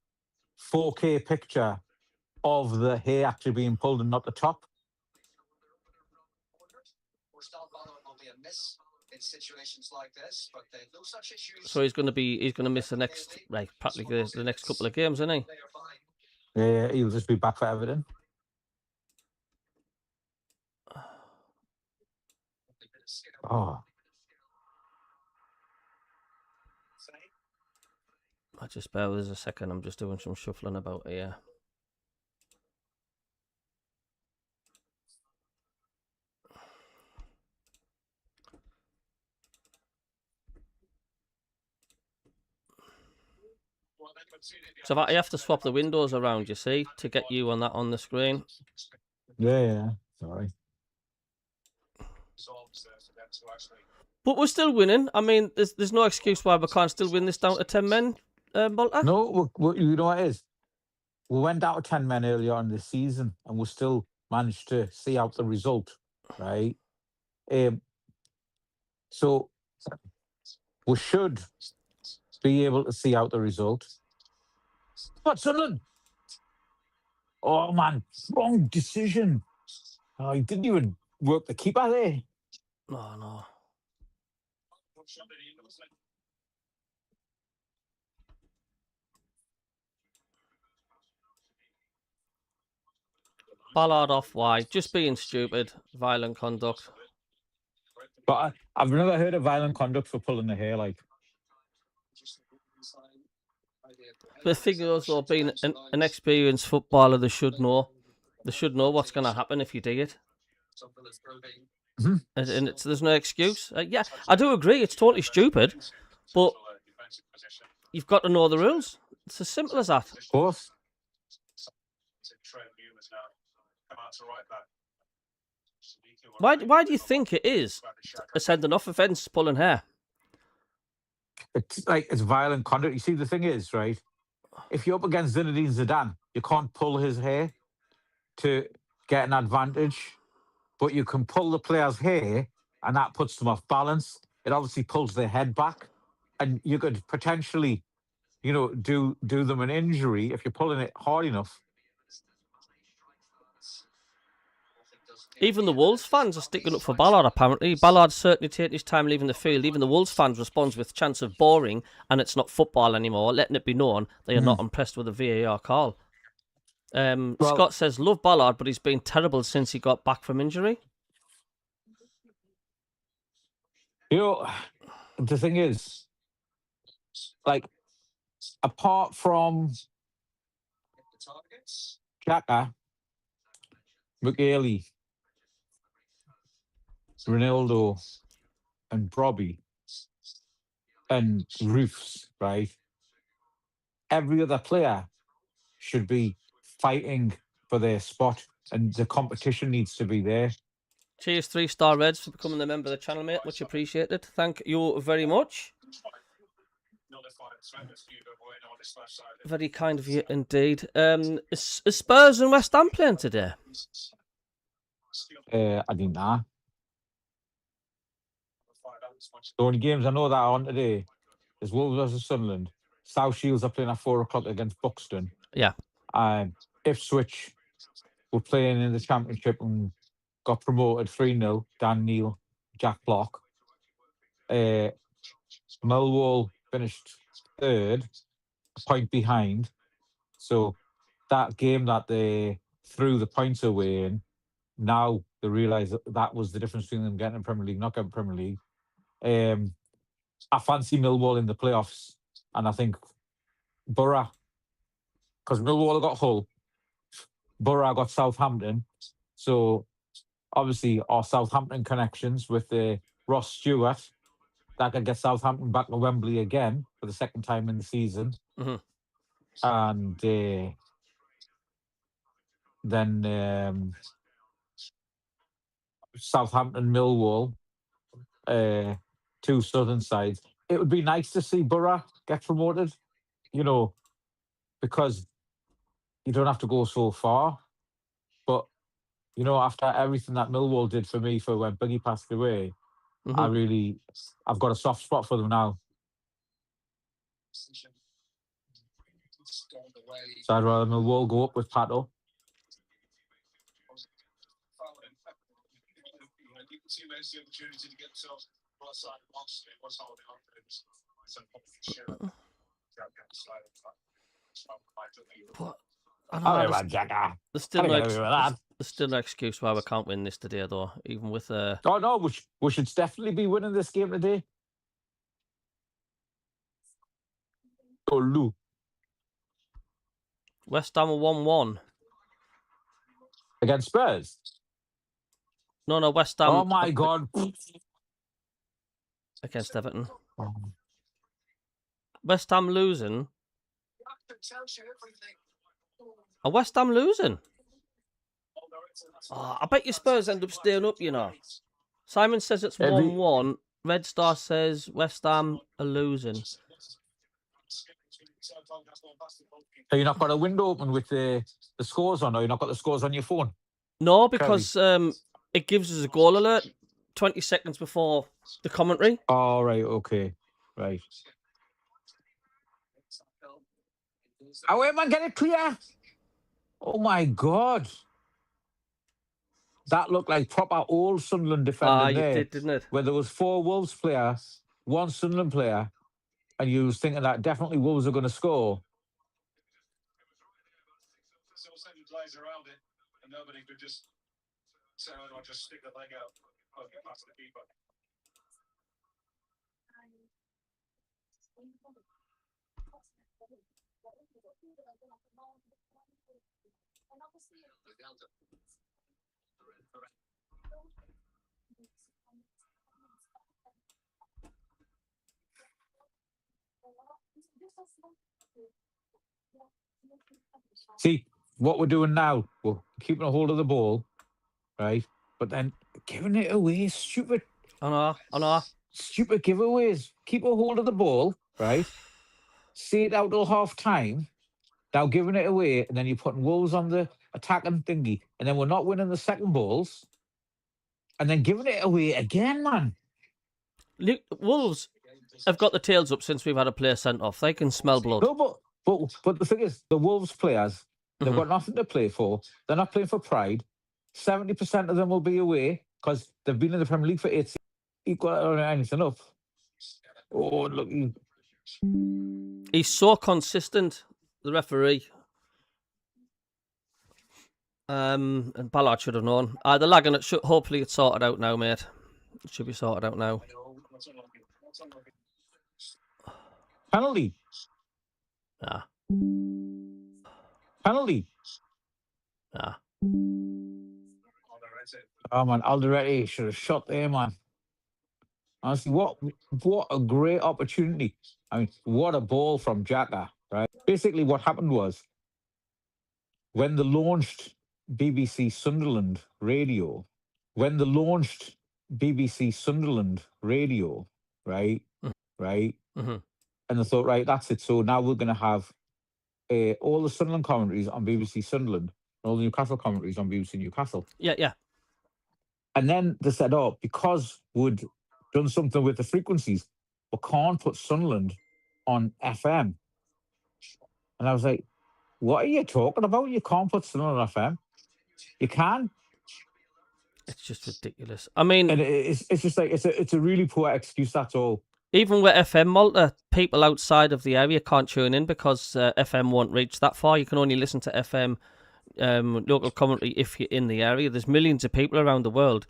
4K picture of the hair actually being pulled and not the top. So he's going to miss the next, like, practically the next couple of games, isn't he? Yeah, he'll just be back for Everton. Oh. I just bear with us a second. I'm just doing some shuffling about here. So I have to swap the windows around, you see, to get you on the screen. Yeah. Sorry. But we're still winning. I mean, there's no excuse why we can't still win this down to 10 men, Bolter. No, you know what it is? We went down to 10 men earlier on this season and we still managed to see out the result, right? So we should be able to see out the result. But Sunderland! Oh, man, wrong decision. Oh, he didn't even work the keeper there. Oh, no. Ballard off wide, just being stupid, violent conduct. But I've never heard of violent conduct for pulling the hair, like. The thing is, though, being an experienced footballer, they should know. They should know what's going to happen if you do it. And there's no excuse. Yeah, I do agree. It's totally stupid, but you've got to know the rules. It's as simple as that. Of course. Why do you think it is a sending off offence, pulling hair? It's violent conduct. You see, the thing is, right? If you're up against Zinedine Zidane, you can't pull his hair to get an advantage, but you can pull the player's hair, and that puts them off balance. It obviously pulls their head back, and you could potentially, do them an injury if you're pulling it hard enough. Even the Wolves fans are sticking up for Ballard, apparently. Ballard's certainly taking his time leaving the field. Even the Wolves fans responds with chance of boring and it's not football anymore, letting it be known they are not impressed with the VAR call. Scott says, love Ballard, but he's been terrible since he got back from injury. The thing is, apart from Xhaka, McGeely, Ronaldo, and Robbie, and Roofs, right? Every other player should be fighting for their spot, and the competition needs to be there. Cheers, 3-star Reds, for becoming a member of the channel, mate. Much appreciated. Thank you very much. Very kind of you indeed. Is Spurs and West Ham playing today? I didn't know. The only games I know that are on today is Wolves versus Sunderland. South Shields are playing at 4 o'clock against Buxton. Yeah. Ipswich were playing in the Championship and got promoted 3-0. Dan Neil, Jack Block. Millwall finished third, a point behind. So that game that they threw the points away in, now they realise that was the difference between them getting in Premier League, not getting Premier League. I fancy Millwall in the playoffs, and I think Borough, because Millwall got Hull, Borough got Southampton. So obviously our Southampton connections with Ross Stewart, that could get Southampton back to Wembley again for the second time in the season. And then Southampton, Millwall, two southern sides. It would be nice to see Borough get promoted, because you don't have to go so far. But, after everything that Millwall did for me for when Biggie passed away, I've got a soft spot for them now. So I'd rather Millwall go up with Pato. But there's still no excuse why we can't win this today, though. Even with Oh no, we should definitely be winning this game today. Go Lou. West Ham are 1-1 against Spurs. No, West Ham. Oh my God! Against Everton. West Ham losing. Are West Ham losing? Oh, I bet you Spurs end up staying up, Simon says it's 1-1. Red Star says West Ham are losing. Have you not got a window open with the scores on, or you not got the scores on your phone? No, because it gives us a goal alert 20 seconds before the commentary. Oh, right, okay. Right. Oh, wait, man, get it clear. Oh, my God. That looked like proper old Sunderland defending there. Did, didn't it? Where there was 4 Wolves players, 1 Sunderland player, and you was thinking that definitely Wolves are going to score. Around it, and nobody could just say, I'll just stick the leg out and get past the keeper. See, what we're doing now, we're keeping a hold of the ball, right? But then giving it away, stupid I know. stupid giveaways. Keep a hold of the ball, right? See it out till half time. Now giving it away, and then you're putting Wolves on the attacking thingy, and then we're not winning the second balls, and then giving it away again, man. Wolves have got the tails up since we've had a player sent off. They can smell blood. No, but the thing is, the Wolves players, they've got nothing to play for. They're not playing for pride. 70% of them will be away because they've been in the Premier League for 8 seasons. Equal or anything up. Oh, look. He's so consistent, the referee. And Ballard should have known. The lagging, hopefully it's sorted out now, mate. It should be sorted out now. Penalty. Nah. Penalty. Nah. Oh, man, Alderete should have shot there, man. Honestly, what a great opportunity. I mean, what a ball from Xhaka, right? Basically, what happened was when they launched BBC Sunderland radio, right? And they thought, right, that's it. So now we're going to have all the Sunderland commentaries on BBC Sunderland, and all the Newcastle commentaries on BBC Newcastle. Yeah. And then they said, oh, because we'd done something with the frequencies, we can't put Sunderland on FM. And I was like, what are you talking about? You can't put Sunderland on FM. You can. It's just ridiculous. I mean, and it's just like it's a really poor excuse. That's all. Even with FM Malta, people outside of the area can't tune in because FM won't reach that far. You can only listen to FM local commentary if you're in the area. There's millions of people around the world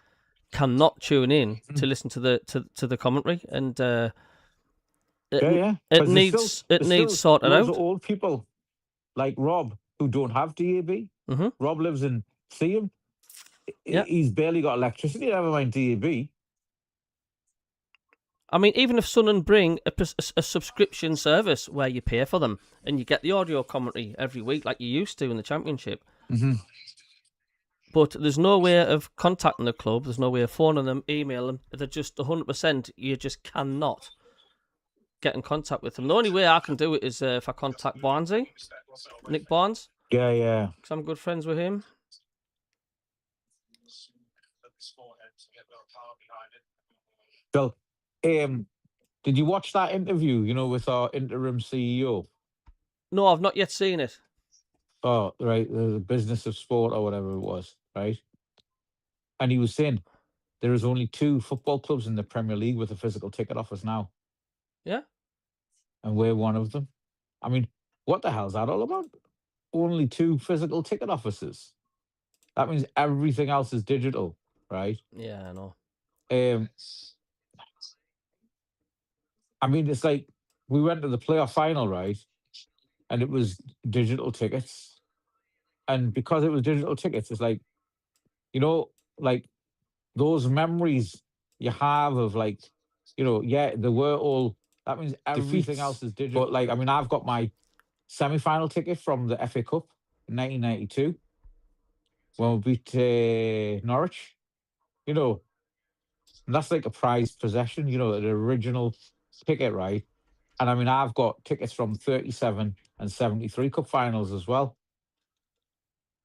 cannot tune in to listen to the commentary, and it needs sorted out. Old people like Rob who don't have DAB. Rob lives in Seaham. He's barely got electricity. Never mind DAB. I mean, even if Sunderland bring a subscription service where you pay for them and you get the audio commentary every week like you used to in the Championship, but there's no way of contacting the club, there's no way of phoning them, emailing them, they're just 100%, you just cannot get in contact with them. The only way I can do it is if I contact Barnesy, Nick Barnes. Yeah. Because I'm good friends with him. Well, did you watch that interview, with our interim CEO? No, I've not yet seen it. Oh, right, the business of sport or whatever it was, right? And he was saying there is only 2 football clubs in the Premier League with a physical ticket office now. Yeah. And we're one of them. I mean, what the hell's that all about? Only 2 physical ticket offices. That means everything else is digital, right? Yeah, I know. I mean, it's like we went to the playoff final, right? And it was digital tickets. And because it was digital tickets, it's like, like those memories you have of like, they were all, that means everything else is digital. But like, I mean, I've got my semi-final ticket from the FA Cup in 1992 when we beat Norwich, and that's like a prized possession, the original ticket, right? And I mean, I've got tickets from 37 and 73 cup finals as well.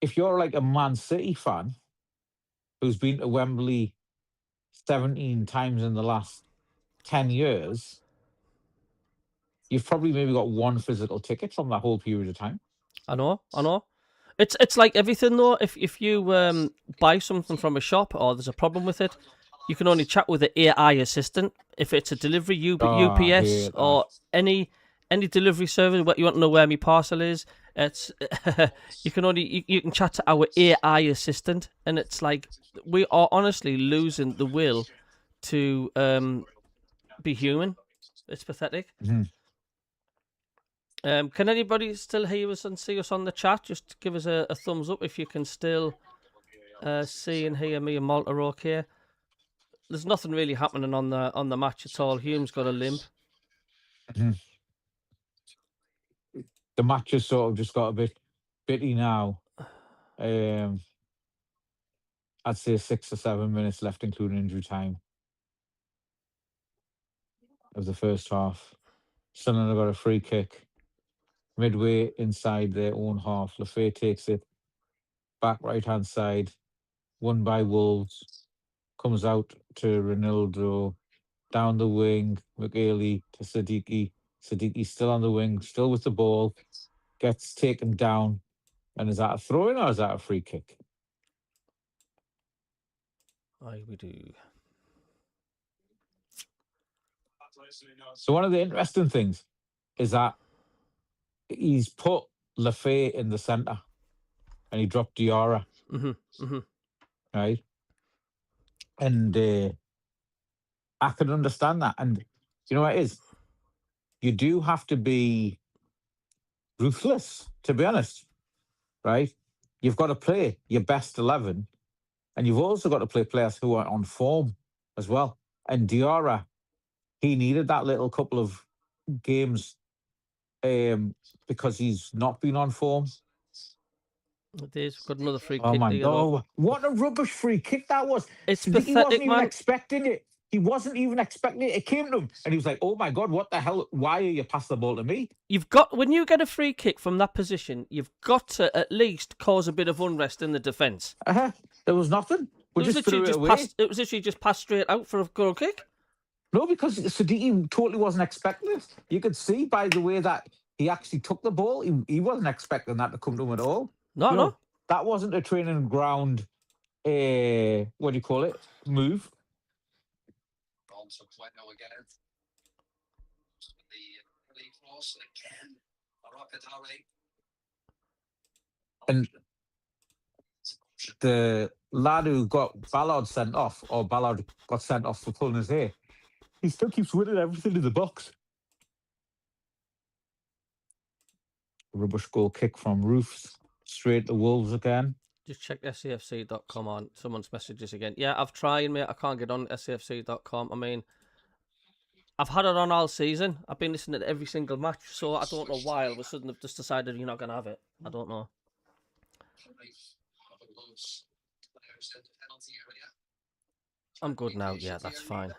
If you're like a Man City fan who's been to Wembley 17 times in the last 10 years, you've probably maybe got 1 physical ticket from that whole period of time. I know. It's like everything though. If you buy something from a shop or there's a problem with it, you can only chat with the AI assistant. If it's a delivery, UPS or any delivery service, what you want to know where my parcel is, it's you can chat to our AI assistant, and it's like we are honestly losing the will to be human. It's pathetic. Can anybody still hear us and see us on the chat? Just give us a thumbs up if you can still Seeing here, me and Malta are okay. There's nothing really happening on the match at all. Hume's got a limp. The match has sort of just got a bit bitty now. I'd say 6 or 7 minutes left, including injury time of the first half. Sunderland have got a free kick midway inside their own half. Lafay takes it back right-hand side, won by Wolves. Comes out to Ronaldo, down the wing, McAley to Siddiqui. Siddiqui still on the wing, still with the ball, gets taken down. And is that a throw-in or is that a free kick? Aye, we do. So one of the interesting things is that he's put Lafay in the centre and he dropped Diarra. Right? And I can understand that. And you know what it is? You do have to be ruthless, to be honest. Right? You've got to play your best 11. And you've also got to play players who are on form as well. And Diarra, he needed that little couple of games because he's not been on form. We've got another free kick. Oh, man. Oh, what a rubbish free kick that was. It's He pathetic, wasn't even man. expecting it. He wasn't even expecting it. It came to him and he was like, oh, my God, what the hell? Why are you passing the ball to me? When you get a free kick from that position, you've got to at least cause a bit of unrest in the defence. There was nothing. We just threw it away. It was literally just passed straight out for a goal kick. No, because Siddiqui totally wasn't expecting it. You could see by the way that he actually took the ball, he wasn't expecting that to come to him at all. No. That wasn't a training ground, what do you call it, move. On to Bueno again. The cross again. Rapidari. And the lad who got Ballard sent off, or Ballard got sent off for pulling his hair, he still keeps winning everything in the box. Rubbish goal kick from Roofs. Straight to Wolves again. Just check SAFC.com on someone's messages again. Yeah, I've tried, mate. I can't get on SAFC.com. I mean, I've had it on all season. I've been listening to every single match, so I don't know why all of a sudden they've just decided you're not going to have it. I don't know. I'm good now. Yeah, that's fine.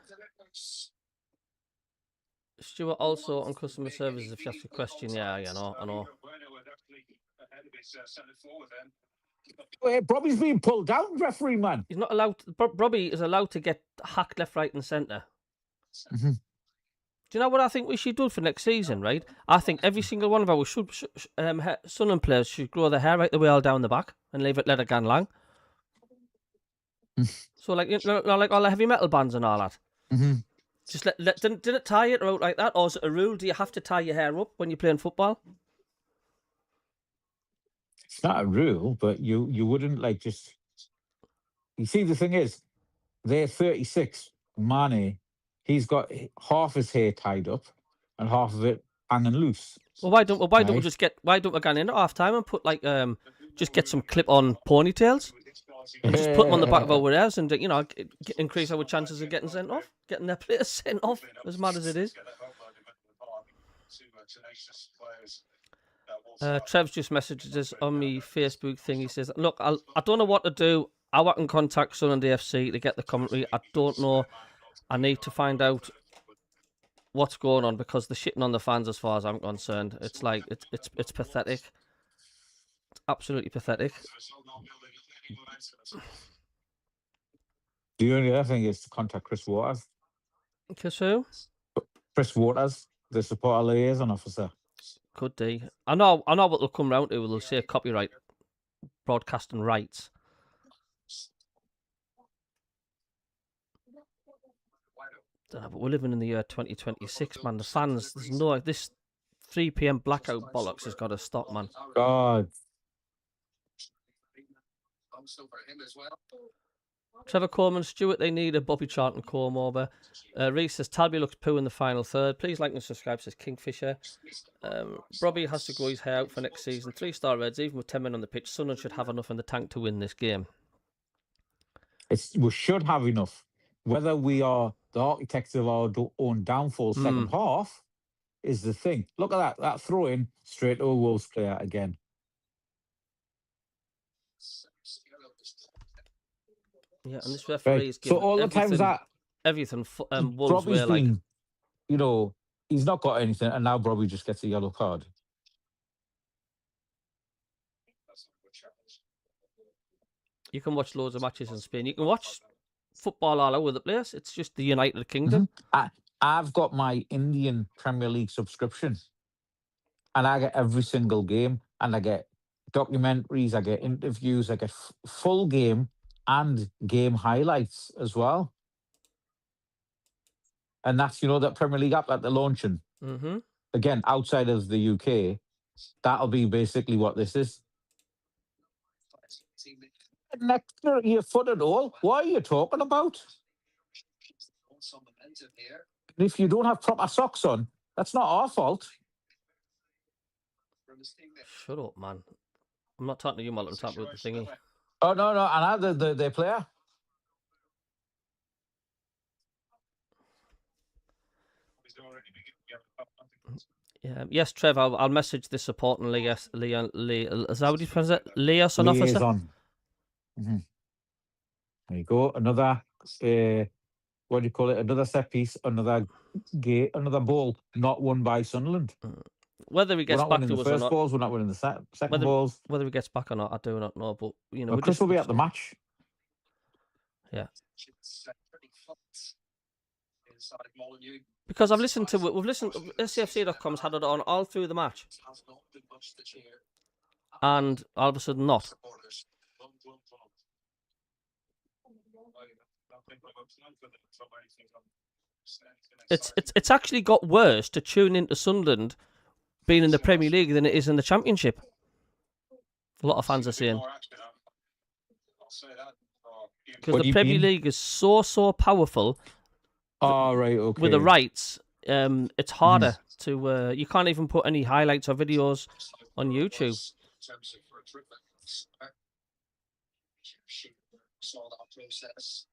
Stuart, also on customer services, if you have a question, yeah, I know. Robbie's being pulled down, referee man. He's not allowed. Robbie is allowed to get hacked left, right, and centre. Mm-hmm. Do you know what I think we should do for next season? Right, I think every single one of our Sunderland players should grow their hair right the way all down the back and let it go long. So like like all the heavy metal bands and all that. Mm-hmm. Just didn't it tie it out like that, or is it a rule? Do you have to tie your hair up when you're playing football? It's not a rule, but you wouldn't like just. You see, the thing is, they're 36. Mane, he's got half his hair tied up and half of it hanging loose. Well, why don't we go in at half time and put like just get some clip on ponytails and just put them on the back of our hairs and increase our chances of getting sent off, getting their players sent off, as mad as it is. Trev's just messaged us on my Facebook thing. He says, look, I don't know what to do. I can contact Sunderland FC to get the commentary. I don't know. I need to find out what's going on because they're shitting on the fans as far as I'm concerned. It's like, it's pathetic. It's absolutely pathetic. The only other thing is to contact Chris Waters. Chris who? Chris Waters, the supporter liaison officer. Could be. I know what they'll come round to. They'll say copyright, broadcasting rights. Don't know, but we're living in the year 2026, man. The fans, there's no this 3 p.m. blackout bollocks has got to stop, man. God. Trevor Coleman, Stuart, they need a Bobby Charlton comb over. Reese says, Talby looks poo in the final third. Please like and subscribe, says Kingfisher. Robbie has to grow his hair out for next season. 3-star Reds, even with 10 men on the pitch. Sunderland should have enough in the tank to win this game. We should have enough. Whether we are the architects of our own downfall second half is the thing. Look at that. That throw in straight to a Wolves player again. Yeah, and this referee is Right. So giving all the times that everything Wolves Robbie's were like. been, you know, he's not got anything, and now Robbie just gets a yellow card. You can watch loads of matches in Spain. You can watch football all over the place. It's just the United Kingdom. I've got my Indian Premier League subscription, and I get every single game, and I get documentaries, I get interviews, I get full game and game highlights as well. And that's, that Premier League app that they're launching. Again, outside of the UK, that'll be basically what this is. Next to your foot at all? What are you talking about? If you don't have proper socks on, that's not our fault. Shut up, man. I'm not talking to you, Molly. I'm talking about the thingy. Oh, no. And I, the player. Yeah. Yes, Trev, I'll message the supporting Leon. Is that what you pronounce it? Liaison officer? Liaison. There you go. Another, what do you call it? Another set piece, another ball not won by Sunderland. Whether he gets back to us or not. We're not winning the first balls, we're not winning the second balls. Whether he gets back or not, I do not know. But, well, Chris will be at the match. Yeah. Because we've listened, SCFC.com's had it on all through the match. And all of a sudden not. It's actually got worse to tune into Sunderland being in the Premier League than it is in the Championship. A lot of fans are saying. Because the Premier League is so powerful. Oh, right, okay. With the rights, it's harder to... you can't even put any highlights or videos on YouTube. Saw that process.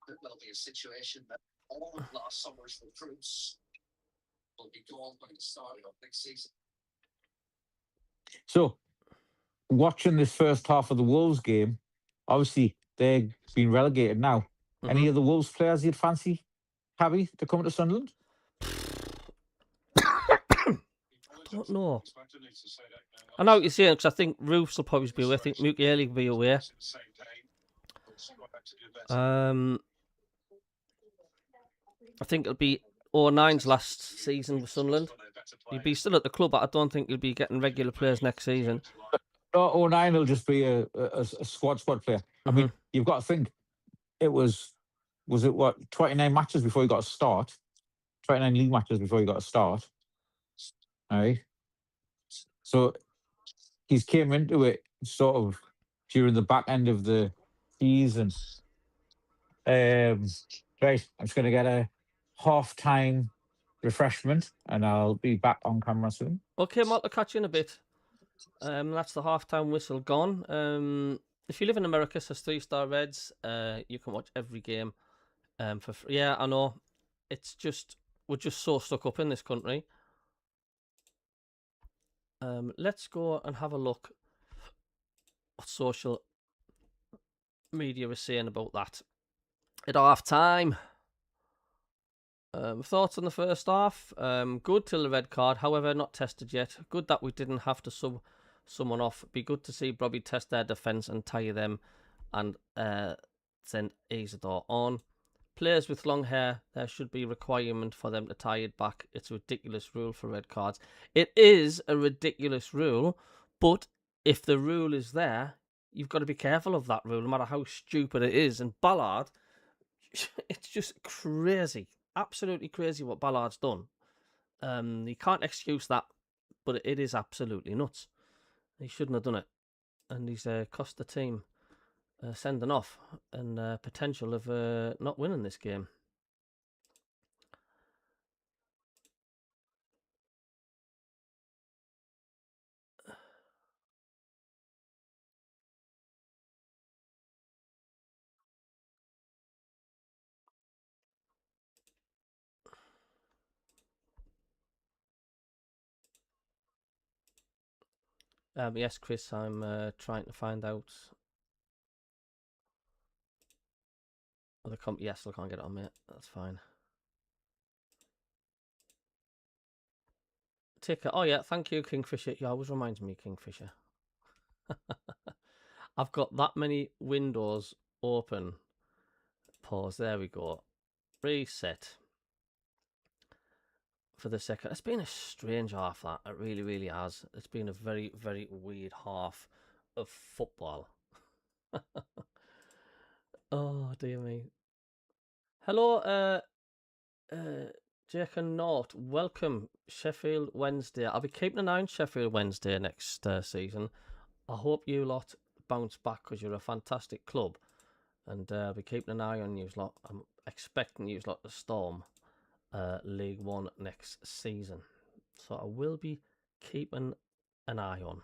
It will be a situation that all of last summer's recruits will be gone by the start of next season. So, watching this first half of the Wolves game, obviously they've been relegated now. Any of the Wolves players you'd fancy, CABBIE, to come to Sunderland? I don't know. I know what you're saying, because I think Roofs will probably be away. I think Mukiele will be away. I think it'll be 09's last season with Sunderland. He'll be still at the club, but I don't think he'll be getting regular players next season. No, 09 will just be a squad player. I mean, you've got to think, it was it what, 29 matches before he got a start? 29 league matches before he got a start. All right. So he's came into it sort of during the back end of the season. Right, I'm just going to get a half-time refreshment and I'll be back on camera soon. Okay, Mark, I'll catch you in a bit. That's the half-time whistle gone. If you live in America, says 3-Star Reds, you can watch every game for free. Yeah, I know. It's just, we're just so stuck up in this country. Let's go and have a look what social media is saying about that. At half-time. Thoughts on the first half? Good till the red card, however, not tested yet. Good that we didn't have to sub someone off. Be good to see Bobby test their defence and tire them and send Isidore on. Players with long hair, there should be a requirement for them to tie it back. It's a ridiculous rule for red cards. It is a ridiculous rule, but if the rule is there, you've got to be careful of that rule, no matter how stupid it is. And Ballard, it's just crazy. Absolutely crazy what Ballard's done. You can't excuse that, but it is absolutely nuts. He shouldn't have done it. And he's cost the team sending off and potential of not winning this game. Yes, Chris, I'm trying to find out. Yes, I can't get it on, mate. That's fine. Take it. Oh, yeah, thank you, Kingfisher. You always reminds me, Kingfisher. I've got that many windows open. Pause. There we go. Reset. For the second. It's been a strange half, that. It really, really has. It's been a very, very weird half of football. Oh, dear me. Hello, Jake and Nort. Welcome, Sheffield Wednesday. I'll be keeping an eye on Sheffield Wednesday next season. I hope you lot bounce back because you're a fantastic club. And I'll be keeping an eye on you lot. I'm expecting you lot to storm League One next season. So I will be keeping an eye on.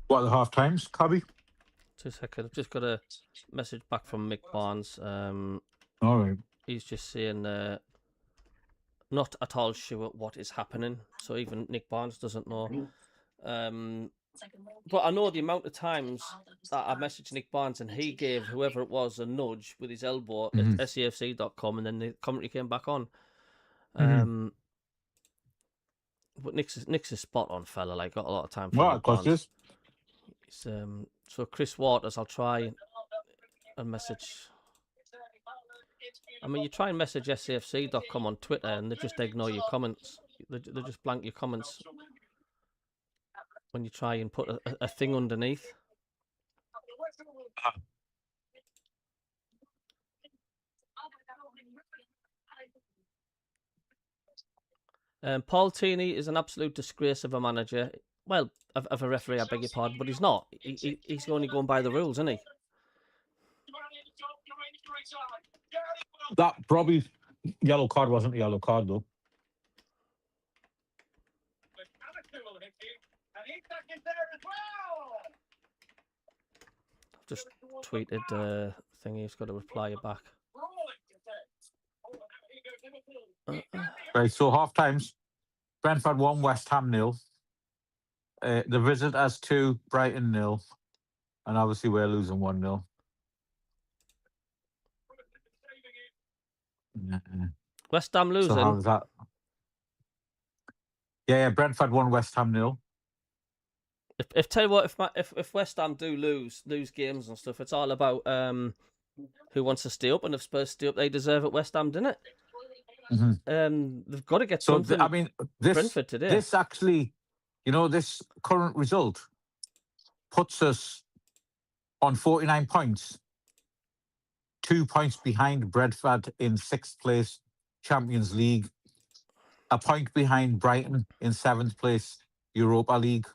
What are the half times, Cabby? 2 seconds. I've just got a message back from Mick Barnes. All right. He's just saying not at all sure what is happening. So even Nick Barnes doesn't know. But I know the amount of times that I messaged Nick Barnes and he gave whoever it was a nudge with his elbow at SEFC.com, and then the commentary came back on. But Nick's a spot on fella. Like, got a lot of time for Nick Barnes. So Chris Waters, I'll try and message. I mean, you try and message SAFC.com on Twitter and they just ignore your comments. They just blank your comments when you try and put a thing underneath. Paul Tini is an absolute disgrace of a manager. Well, of a referee, I beg your pardon, but he's not. He's only going by the rules, isn't he? That probably yellow card wasn't a yellow card, though. I've just tweeted thing. He's got to reply back. Right, so half times. Brentford 1, West Ham 0. The visitors 2, Brighton 0. And obviously we're losing 1-0. West Ham losing? So how's that? Yeah, Brentford 1, West Ham 0. If tell you what, if West Ham do lose games and stuff, it's all about who wants to stay up, and if Spurs stay up, they deserve it. West Ham, didn't it? They've got to get something. I mean, Brentford today. This actually, this current result puts us on 49 points, 2 points behind Brentford in 6th place, Champions League, a point behind Brighton in 7th place, Europa League.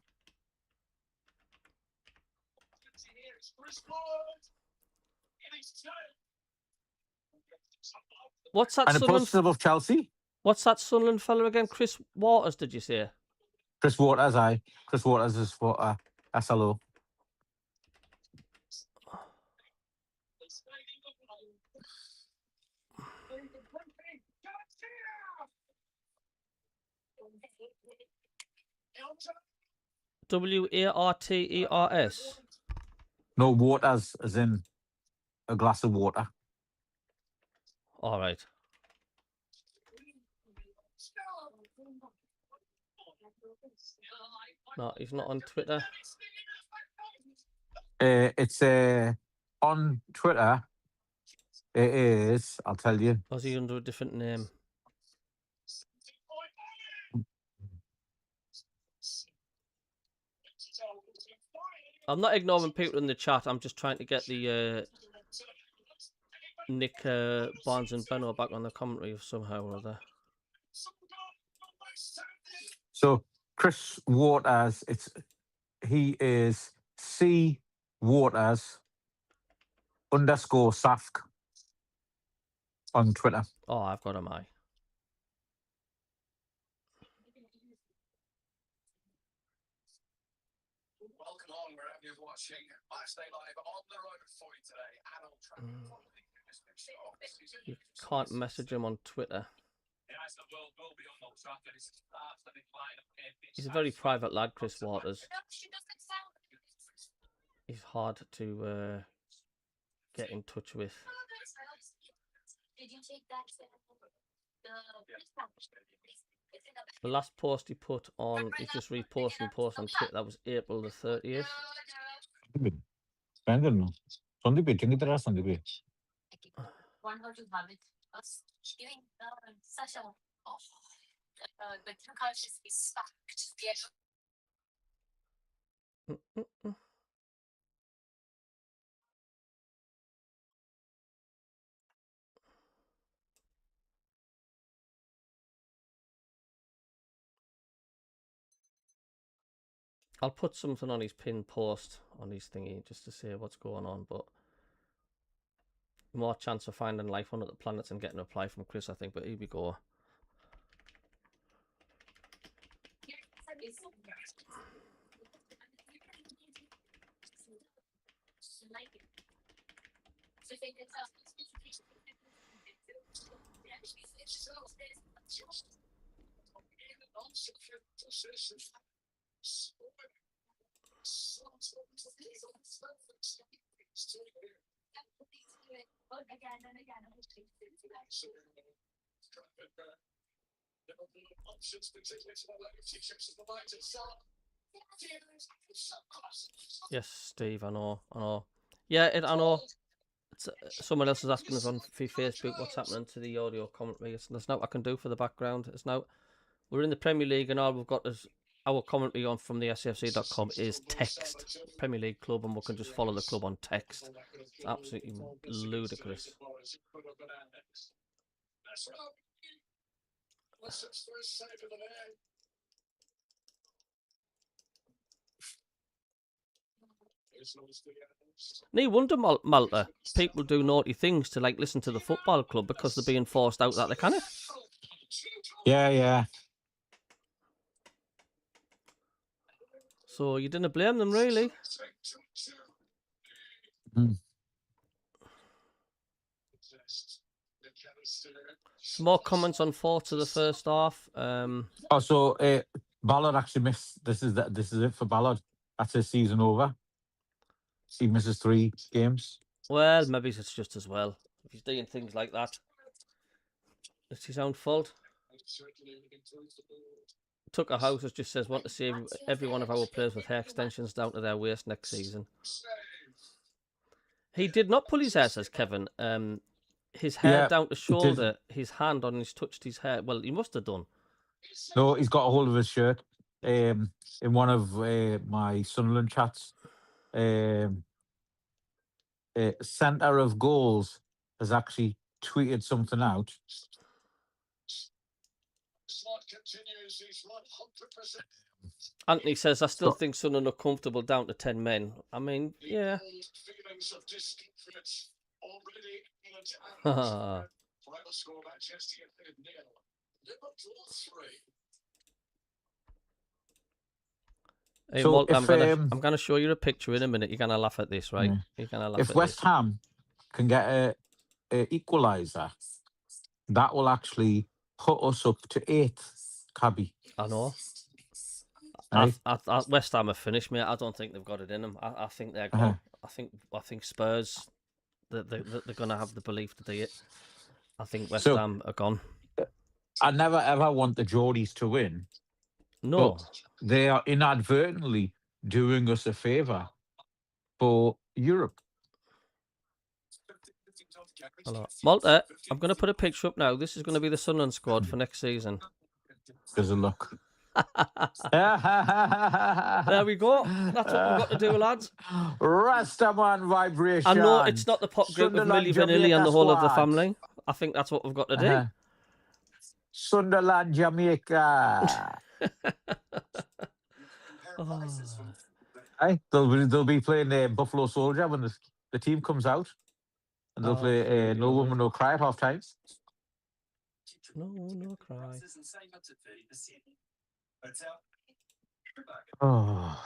What's that? And a positive of Chelsea. What's that Sunderland fella again? Chris Waters, did you say? Chris Waters, aye. Chris Waters is for SLO. Waters? No, Waters as in a glass of water. All right. No, he's not on Twitter. It's on Twitter. It is, I'll tell you. Or is he under a different name? I'm not ignoring people in the chat. I'm just trying to get the Nick Barnes and Benno back on the commentary somehow or other. So Chris Waters, he is C Waters _Safk on Twitter. Oh, I've got him. I. Welcome on wherever you're watching. I stay live on the road for you today. You can't message him on Twitter. He's a very private lad, Chris Waters. He's hard to get in touch with. The last post he put on, he's just reposting post on Twitter. That was April the 30th. I'll put something on his pinned post on his thingy just to say what's going on, but more chance of finding life on other planets and getting a reply from Chris, I think. But here we go. Yes, Steve, I know. Yeah, I know. Someone else is asking us on Facebook what's happening to the audio commentary. There's nothing I can do for the background. It's now we're in the Premier League, and all we've got is our commentary on from the SFC.com is text. Premier League club, and we can just follow the club on text. It's absolutely ludicrous. No wonder, Malta, people do naughty things to like listen to the football club because they're being forced out that they can't. Yeah. So you didn't blame them, really. Some more comments on thoughts of the first half. So Ballard actually missed. This is it for Ballard. That's his season over. He misses 3 games. Well, maybe it's just as well. If he's doing things like that, it's his own fault. Tucker House just says, want to see every one of our players with hair extensions down to their waist next season. He did not pull his hair, says Kevin. His hair down to shoulder, his hand on his touched his hair. Well, he must have done. No, he's got a hold of his shirt. In one of my Sunderland chats, Centre of Goals has actually tweeted something out. Anthony says, I still think Sunderland are comfortable down to 10 men. I mean, yeah. Hey, So Malta, I'm gonna show you a picture in a minute. You're gonna laugh at this, right? You're gonna laugh at if West Ham can get a equaliser, that will actually put us up to 8th, CABBIE. I know. Right? West Ham have finished, mate. I don't think they've got it in them. I think they're gone. I think Spurs, they're gonna have the belief to do it. I think West Ham are gone. I never ever want the Geordies to win. No, they are inadvertently doing us a favour for Europe. Hello. Malta, I'm going to put a picture up now. This is going to be the Sunderland squad for next season. There's a look. There we go. That's what we've got to do, lads. Rastaman vibration. I know it's not the pop group of Sunderland, Milli Vanilli and Jamaica the whole of the squad. family. I think that's what we've got to do. Sunderland, Jamaica. They'll be playing Buffalo Soldier when the team comes out, and they'll play No Woman No Cry at half time. No cry. Oh.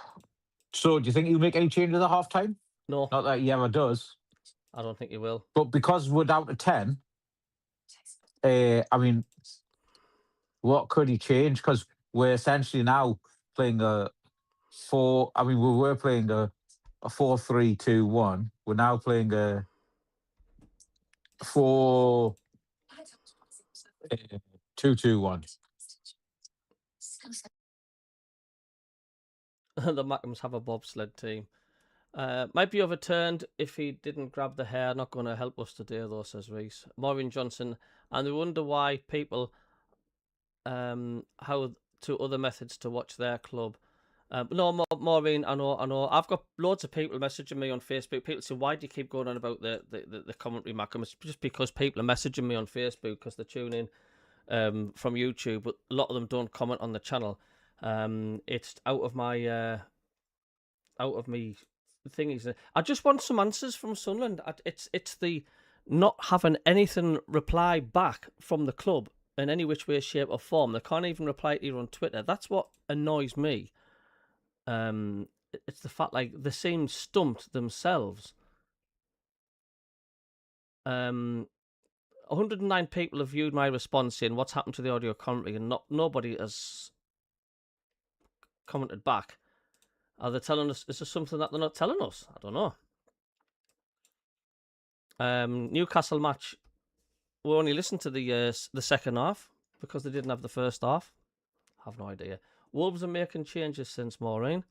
So, do you think he'll make any change at the half time? No, Not that he ever does. I don't think he will. But because we're down to 10, I mean, what could he change? Because we're essentially now playing a 4. I mean, we were playing a 4-3-2-1. We're now playing a 4-2-2-1. The Mackems have a bobsled team. Might be overturned if he didn't grab the hair. Not going to help us today, though, says Reese. Maureen Johnson. And they wonder why people how to other methods to watch their club. No, Maureen, I know. I've got loads of people messaging me on Facebook. People say, why do you keep going on about the commentary, Mackem? It's just because people are messaging me on Facebook because they tune in from YouTube, but a lot of them don't comment on the channel. It's out of my thingies. I just want some answers from Sunderland. It's the not having anything reply back from the club in any which way, shape or form. They can't even reply to you on Twitter. That's what annoys me. It's the fact like they seem stumped themselves. 109 people have viewed my response saying what's happened to the audio commentary, and nobody has commented back. Are they telling us? Is there something that they're not telling us? I don't know. Newcastle match. We only listened to the second half because they didn't have the first half. Have no idea. Wolves are making changes since Maureen.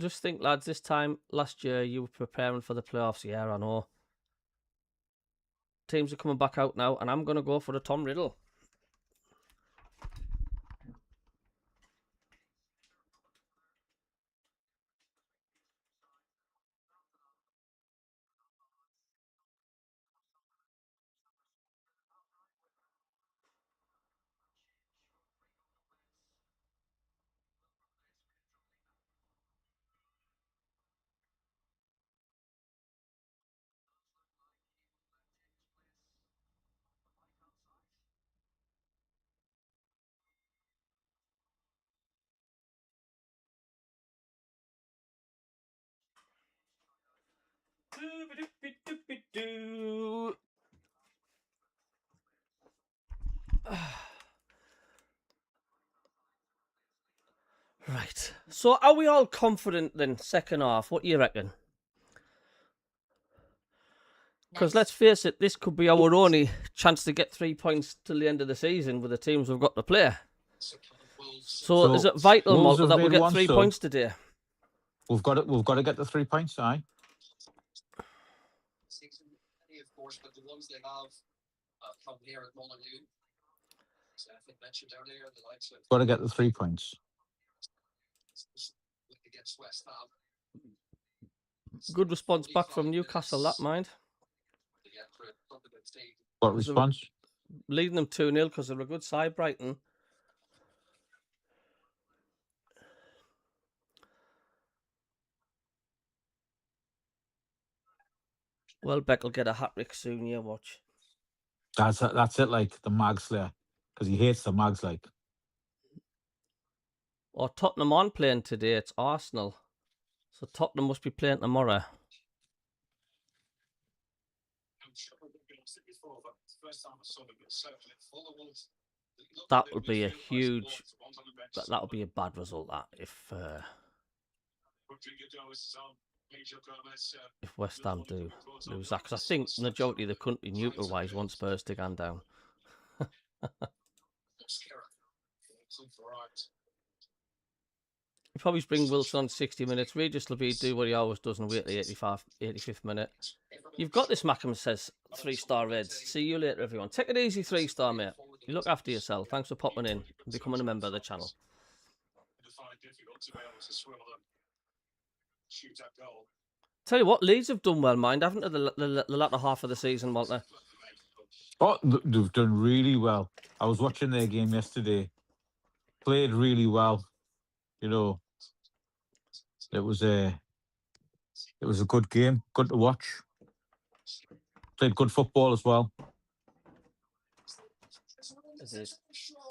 Just think, lads, this time last year you were preparing for the playoffs. Yeah, I know. Teams are coming back out now, and I'm going to go for the Tom Riddle. Right. So are we all confident then, second half? What do you reckon? Because let's face it, this could be our only chance to get 3 points till the end of the season with the teams we've got to play. So is it vital, Malta, that we get 3 points today? We've got to get the 3 points, aye. Of course, but the ones they have come here at Molyneux. So I think mentioned earlier, the likes of got to get the 3 points. Against West Ham. Good response back from Newcastle, that mind. What response? Leading them 2-0 because they're a good side, Brighton. Well, Beck will get a hat-trick soon, yeah, watch. That's it, like, the Mag Slayer. Because he hates the Mags, like. Or Tottenham aren't playing today, it's Arsenal. So Tottenham must be playing tomorrow. That would be a huge... That would be a bad result, that, if West Ham do lose that. Because I think the majority of the country, neutral-wise, want Spurs to go down. You probably bring Wilson on 60 minutes. Regis Labie do what he always does and wait the 85th minute. You've got this, Mackem says. 3-star Reds. See you later, everyone. Take it easy, 3-star, mate. You look after yourself. Thanks for popping in and becoming a member of the channel. Tell you what, Leeds have done well, mind, haven't they, the latter half of the season, Walter? Oh, they've done really well. I was watching their game yesterday. Played really well. You know, it was a good game, good to watch. Played good football as well.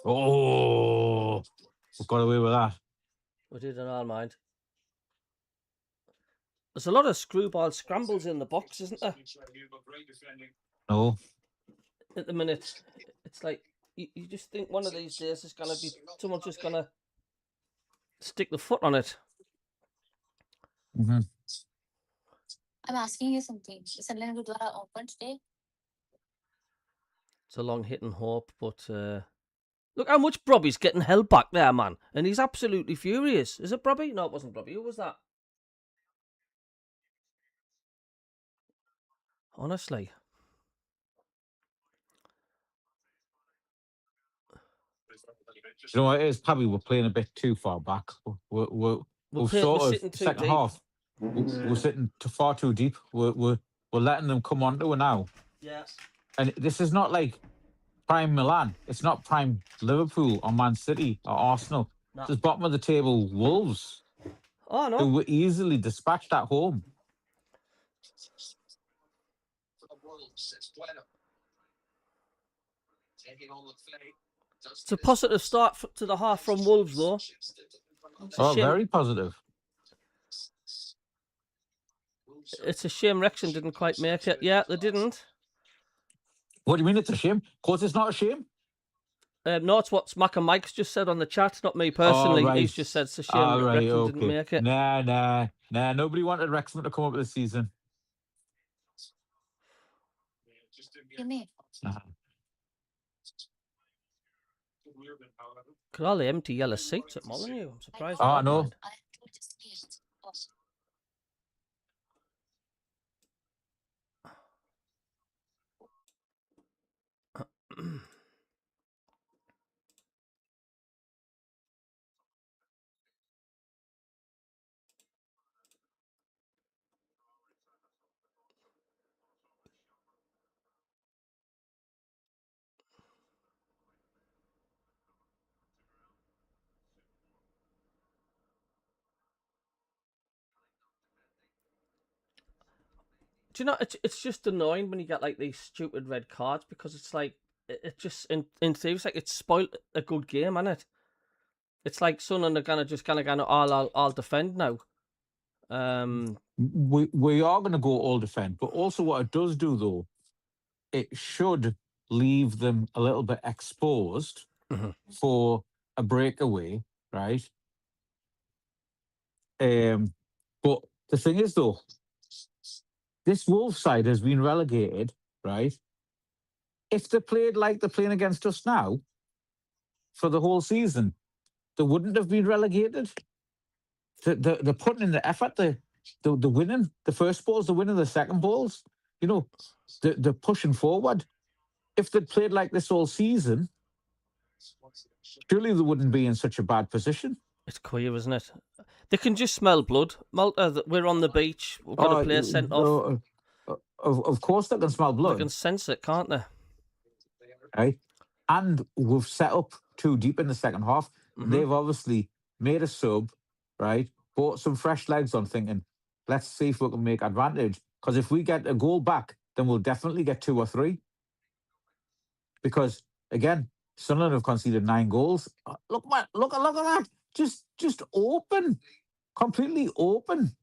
Oh, we got away with that. We did in our mind. There's a lot of screwball scrambles in the box, isn't there? No. At the minute, it's like you just think one of these days is gonna be someone's just gonna stick the foot on it. Mm-hmm. I'm asking you something. Is Sunderland Gurdwara open today? It's a long hit and hope, but look how much Brobby's getting held back there, man. And he's absolutely furious. Is it Brobby? No, it wasn't Brobby. Who was that? Honestly. You know what it is? Probably we're playing a bit too far back. We're sitting too second deep. half. We're sitting far too deep. We're letting them come onto it now. Yeah. And this is not like prime Milan. It's not prime Liverpool or Man City or Arsenal. No. This bottom of the table Wolves. Oh no. Who were easily dispatched at home. It's a positive start to the half from Wolves, though. Oh, very positive. It's a shame Wrexham didn't quite make it. Yeah, they didn't. What do you mean it's a shame? Of course it's not a shame. No, it's what Mac and Mike's just said on the chat, not me personally. Right. He's just said it's a shame that Wrexham didn't make it. Nah. Nobody wanted Wrexham to come up this season. Look at all the empty yellow seats at Molineux. I'm surprised. Oh, no. Do you know, it's just annoying when you get like these stupid red cards, because it's like, it just, in theory, it's like it's spoiled a good game, isn't it? It's like Sunderland are gonna all defend now. We are going to go all defend, but also what it does do, though, it should leave them a little bit exposed for a breakaway, right? But the thing is, though, this Wolves side has been relegated, right? If they played like they're playing against us now for the whole season, they wouldn't have been relegated. They're putting in the effort. They're winning the first balls. They're winning the second balls. You know, they're pushing forward. If they'd played like this all season, surely they wouldn't be in such a bad position. It's queer, isn't it? They can just smell blood. Malta, we're on the beach. We've got a player sent off. Of course they can smell blood. They can sense it, can't they? Right. And we've set up too deep in the second half. They've obviously made a sub, right? Brought some fresh legs on, thinking, let's see if we can make advantage. Because if we get a goal back, then we'll definitely get 2 or 3. Because, again, Sunderland have conceded 9 goals. Look at that. Just open. Completely open.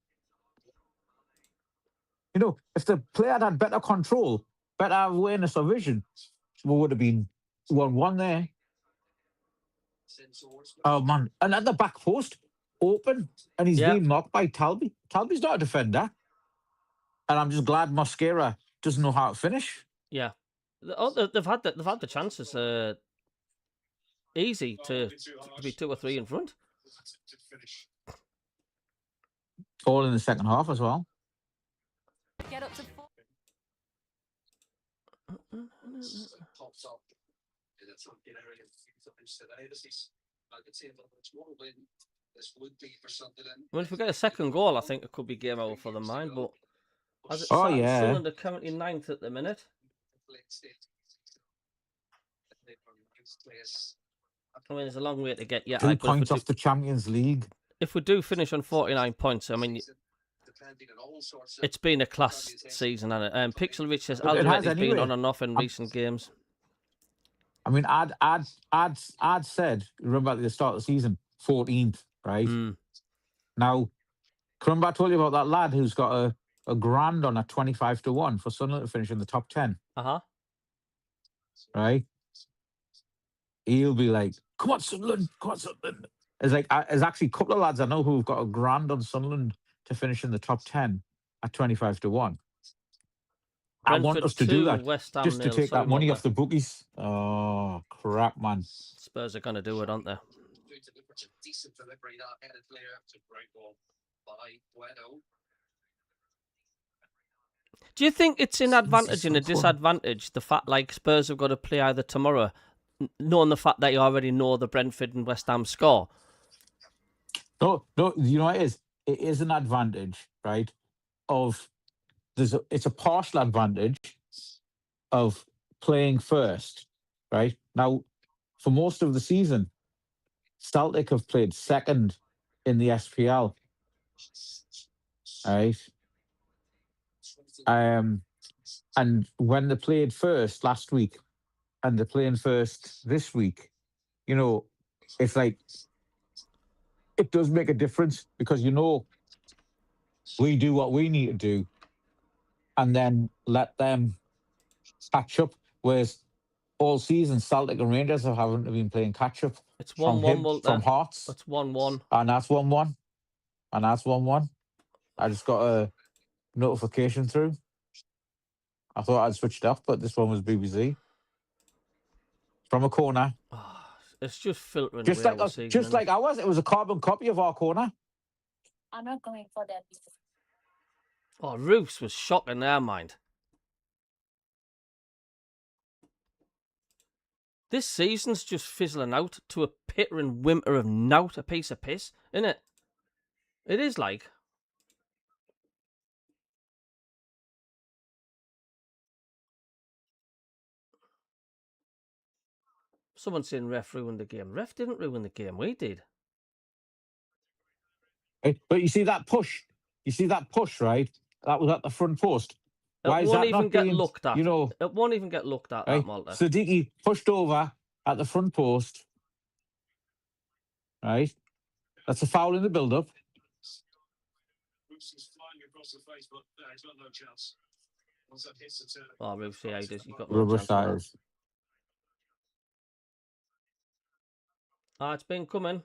You know, if the player had better control, better awareness of vision, we would have been 1-1 there. Oh, man. And at the back post, open. And he's being knocked by Talby. Talby's not a defender. And I'm just glad Mosquera doesn't know how to finish. Yeah. Oh, they've had the chances easy to be 2 or 3 in front. All in the second half as well. Get up to 4. the champion area a few times today. I could see a much more win. This would be for Sunderland. I mean, if we get a second goal, I think it could be game over for the mind. But as it Oh, stands, yeah. Sunderland are currently 9th at the minute. I mean, there's a long way to get yet. 2 points off the Champions League. If we do finish on 49 points, I mean, it's been a class season, and Pixelrich says Aldereti's been on and off in recent games. I mean, I'd said, remember at the start of the season, 14th, right? Now, remember I told you about that lad who's got a grand on at 25-1 for Sunderland to finish in the top 10. Right? He'll be like, come on, Sunderland, come on, Sunderland. There's actually a couple of lads I know who've got a grand on Sunderland to finish in the top 10 at 25-1. I want us to do that, just to take that money off the bookies. Oh, crap, man. Spurs are going to do it, aren't they? Decent delivery that headed player to great ball by BOUNE. Do you think it's an advantage and a disadvantage, the fact like Spurs have got to play either tomorrow, knowing the fact that you already know the Brentford and West Ham score? No, you know what it is? It is an advantage, right? It's a partial advantage of playing first, right? Now, for most of the season, Celtic have played second in the SPL, right? And when they played first last week and they're playing first this week, you know, it's like, it does make a difference because, you know, we do what we need to do and then let them catch up. Whereas all season, Celtic and Rangers haven't been playing catch up. It's 1-1 from Hearts. It's 1-1. And that's 1-1. And that's 1-1. I just got a notification through. I thought I'd switched off, but this one was BBC. From a corner. It's just filtering just away like season, just like ours. It was a carbon copy of our corner. I'm not going for that. Oh, Roofs was shocking their mind. This season's just fizzling out to a pitter and whimper of nout, a piece of piss, isn't it? It is like. Someone's saying ref ruined the game. Ref didn't ruin the game. We did. But you see that push? You see that push, right? That was at the front post. Why it is won't that even not get being, looked at. You know, it won't even get looked at, right? that Malta. Siddiqui pushed over at the front post. Right? That's a foul in the build-up. Bruce is flying across the face, but he's got no chance. Once that hits the turn. Oh, Roofs, yeah, you've got no Rubber chance. tires. It's been coming.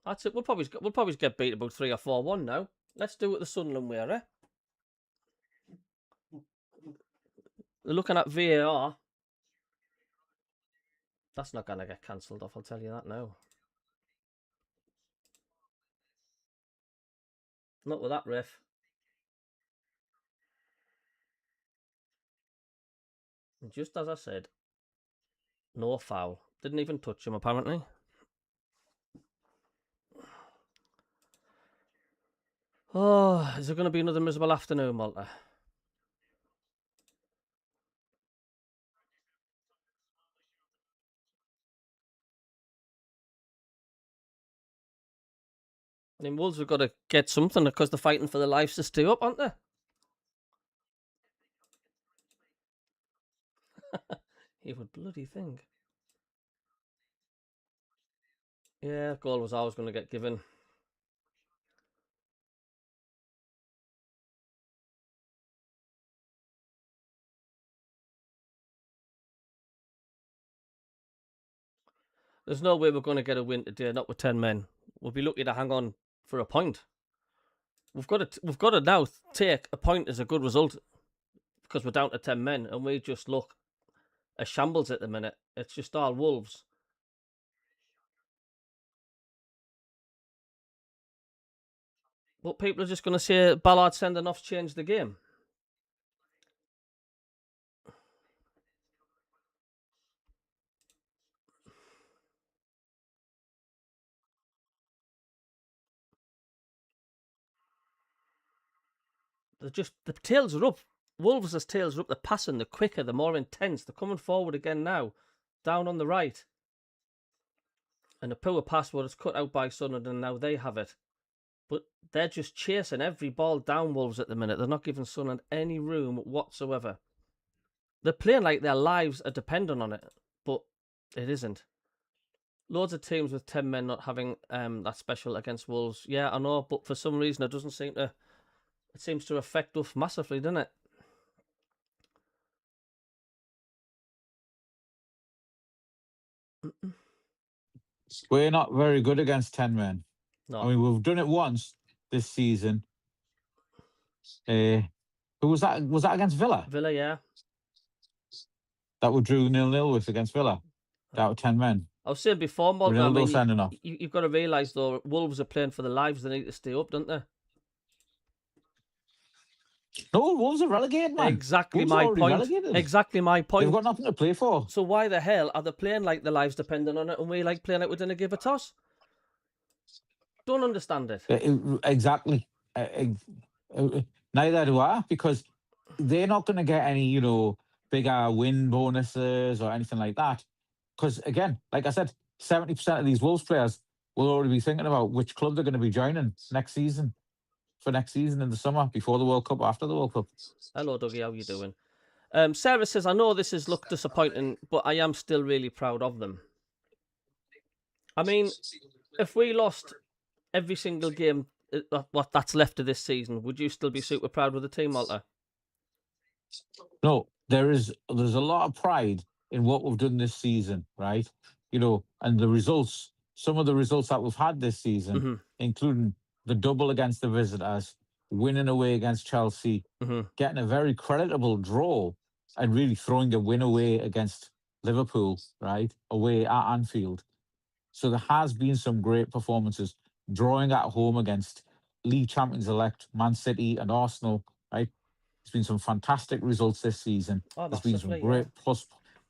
That's it. We'll probably get beat about 3 or 4-1 now. Let's do it the Sunderland way, eh? They're looking at VAR. That's not going to get cancelled off, I'll tell you that now. Not with that ref. Just as I said, no foul. Didn't even touch him, apparently. Oh, is there going to be another miserable afternoon, Malta? I mean, Wolves have got to get something because they're fighting for their lives to stay up, aren't they? You would bloody think. Yeah, goal was always going to get given. There's no way we're going to get a win today, not with 10 men. We'll be lucky to hang on for a point. We've got to now take a point as a good result because we're down to 10 men and we just look a shambles at the minute. It's just all Wolves. But people are just going to say Ballard sending off's changed the game. the tails are up. Wolves' tails are up. They're passing. They're quicker. They're more intense. They're coming forward again now, down on the right. And a poor pass was cut out by Sunderland, and now they have it. But they're just chasing every ball down, Wolves, at the minute. They're not giving Sunderland any room whatsoever. They're playing like their lives are dependent on it, but it isn't. Loads of teams with 10 men not having that special against Wolves. Yeah, I know, but for some reason it doesn't seem to. It seems to affect us massively, doesn't it? We're not very good against 10 men. No. I mean, we've done it once this season. Who was that? Was that against Villa? Villa, yeah. That we drew 0-0 with against Villa. Out of 10 men. I was saying before, Malta, I mean, sending off. you've got to realise, though, Wolves are playing for their lives. They need to stay up, don't they? No, Wolves are relegated, man. Exactly Wolves my are already point. relegated. Exactly my point. They've got nothing to play for. So why the hell are they playing like their lives dependent on it, and we like playing like we didn't give a toss? Don't understand it. Exactly. Neither do I, because they're not going to get any, bigger win bonuses or anything like that. Because again, like I said, 70% of these Wolves players will already be thinking about which club they're going to be joining next season. For next season in the summer, before the World Cup, after the World Cup. Hello, Dougie. How you doing? Sarah says, I know this has looked disappointing, but I am still really proud of them. I mean, if we lost every single game, what that's left of this season, would you still be super proud with the team, Malta? No, there's a lot of pride in what we've done this season, right? And the results, some of the results that we've had this season, including the double against the visitors, winning away against Chelsea, getting a very creditable draw, and really throwing a win away against Liverpool, right? Away at Anfield. So there has been some great performances, drawing at home against league champions-elect Man City and Arsenal, right? There's been some fantastic results this season. There's been some great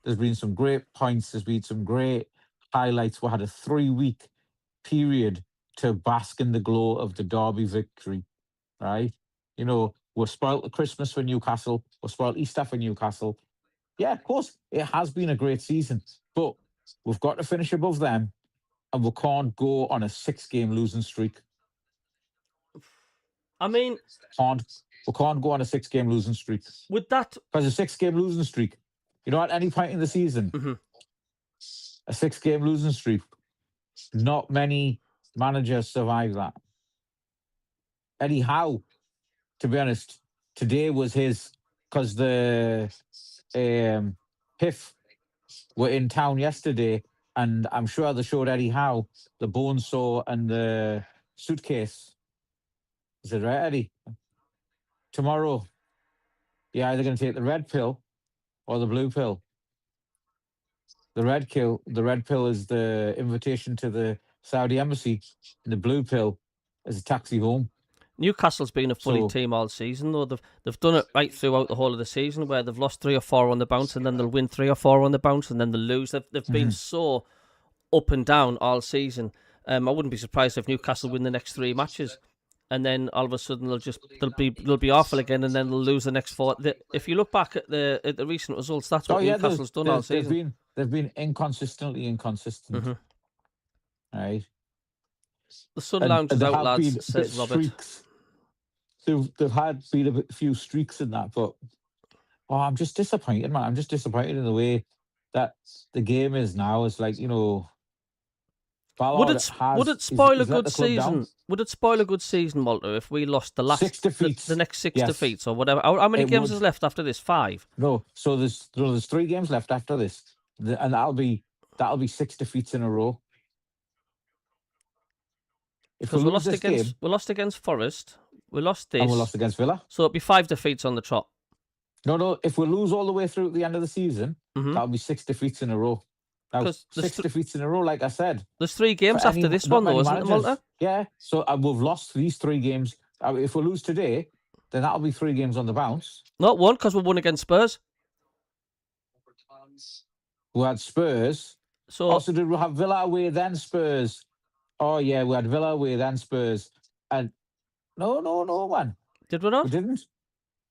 there's been some great points. There's been some great highlights. We had a 3-week period to bask in the glow of the Derby victory, right? We're spoiled at Christmas for Newcastle. We're spoiled Easter for Newcastle. Yeah, of course, it has been a great season, but we've got to finish above them, and we can't go on a 6-game losing streak. I mean, we can't go on a 6-game losing streak. With that, because a 6-game losing streak, at any point in the season, a 6-game losing streak, not many managers survive that. Eddie Howe, to be honest, today was his, because the PIF were in town yesterday, and I'm sure they showed Eddie Howe the bone saw and the suitcase. Is it right, Eddie? Tomorrow, you're either going to take the red pill or the blue pill. The red pill is the invitation to the Saudi embassy, and the blue pill is a taxi home. Newcastle's been a funny team all season, though. They've done it right throughout the whole of the season, where they've lost 3 or 4 on the bounce, and then they'll win 3 or 4 on the bounce, and then they'll lose. They've been so up and down all season. I wouldn't be surprised if Newcastle win the next 3 matches, and then all of a sudden they'll be awful again, and then they'll lose the next 4. If you look back at the recent results, that's what Newcastle's done all season. They've been inconsistently inconsistent, right? The sun lounges out, lads, says Robert. Streaks. They've had been a few streaks in that, but I'm just disappointed, man. I'm just disappointed in the way that the game is now. It's like, would it spoil a good season? Would it spoil a good season, Walter, if we lost the last 6 defeats, the next 6 defeats or whatever? How many games is left after this? 5. No, so there's 3 games left after this, and that'll be 6 defeats in a row. Because we lost against Forest, we lost this, and we lost against Villa. So it'll be 5 defeats on the trot. No. If we lose all the way through at the end of the season, that'll be 6 defeats in a row. Now, 6 defeats in a row, like I said. There's 3 games after this one, though, isn't it, Malta? Yeah. So we've lost these 3 games. If we lose today, then that'll be 3 games on the bounce. Not 1, because we won against Spurs. We had Spurs. So also, did we have Villa away then Spurs? Oh yeah, we had Villa away then Spurs. And no, man. Did we not? We didn't.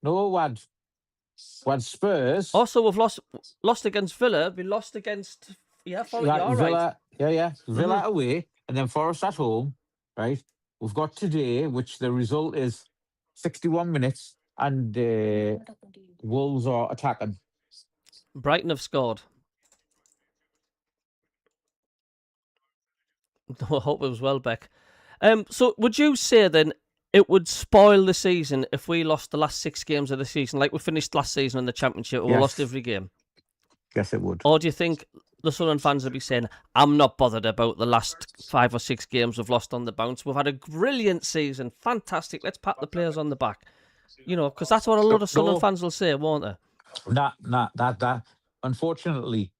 No, we had Spurs. Also, we've lost against Villa. We lost against Forest. Yeah, You're right. Villa. Villa away, and then Forest at home. Right. We've got today, which the result is 61 minutes, and Wolves are attacking. Brighton have scored. I hope it was Welbeck. So would you say then it would spoil the season if we lost the last 6 games of the season, like we finished last season in the Championship, we lost every game? Yes, it would. Or do you think the Sunderland fans would be saying, I'm not bothered about the last 5 or 6 games we've lost on the bounce. We've had a brilliant season. Fantastic. Let's pat the players on the back. Because that's what a lot of Sunderland fans will say, won't they? That. Unfortunately,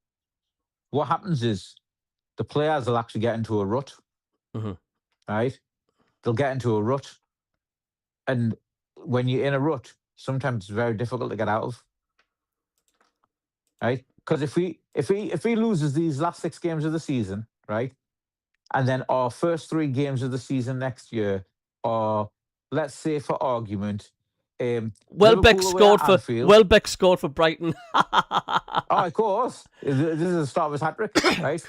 what happens is the players will actually get into a rut. Mm-hmm. Right? They'll get into a rut. And when you're in a rut, sometimes it's very difficult to get out of. Right? Because if he loses these last 6 games of the season, right, and then our first 3 games of the season next year are, let's say for argument, Welbeck scored for Brighton. Oh, of course, this is the start of his hat trick, right?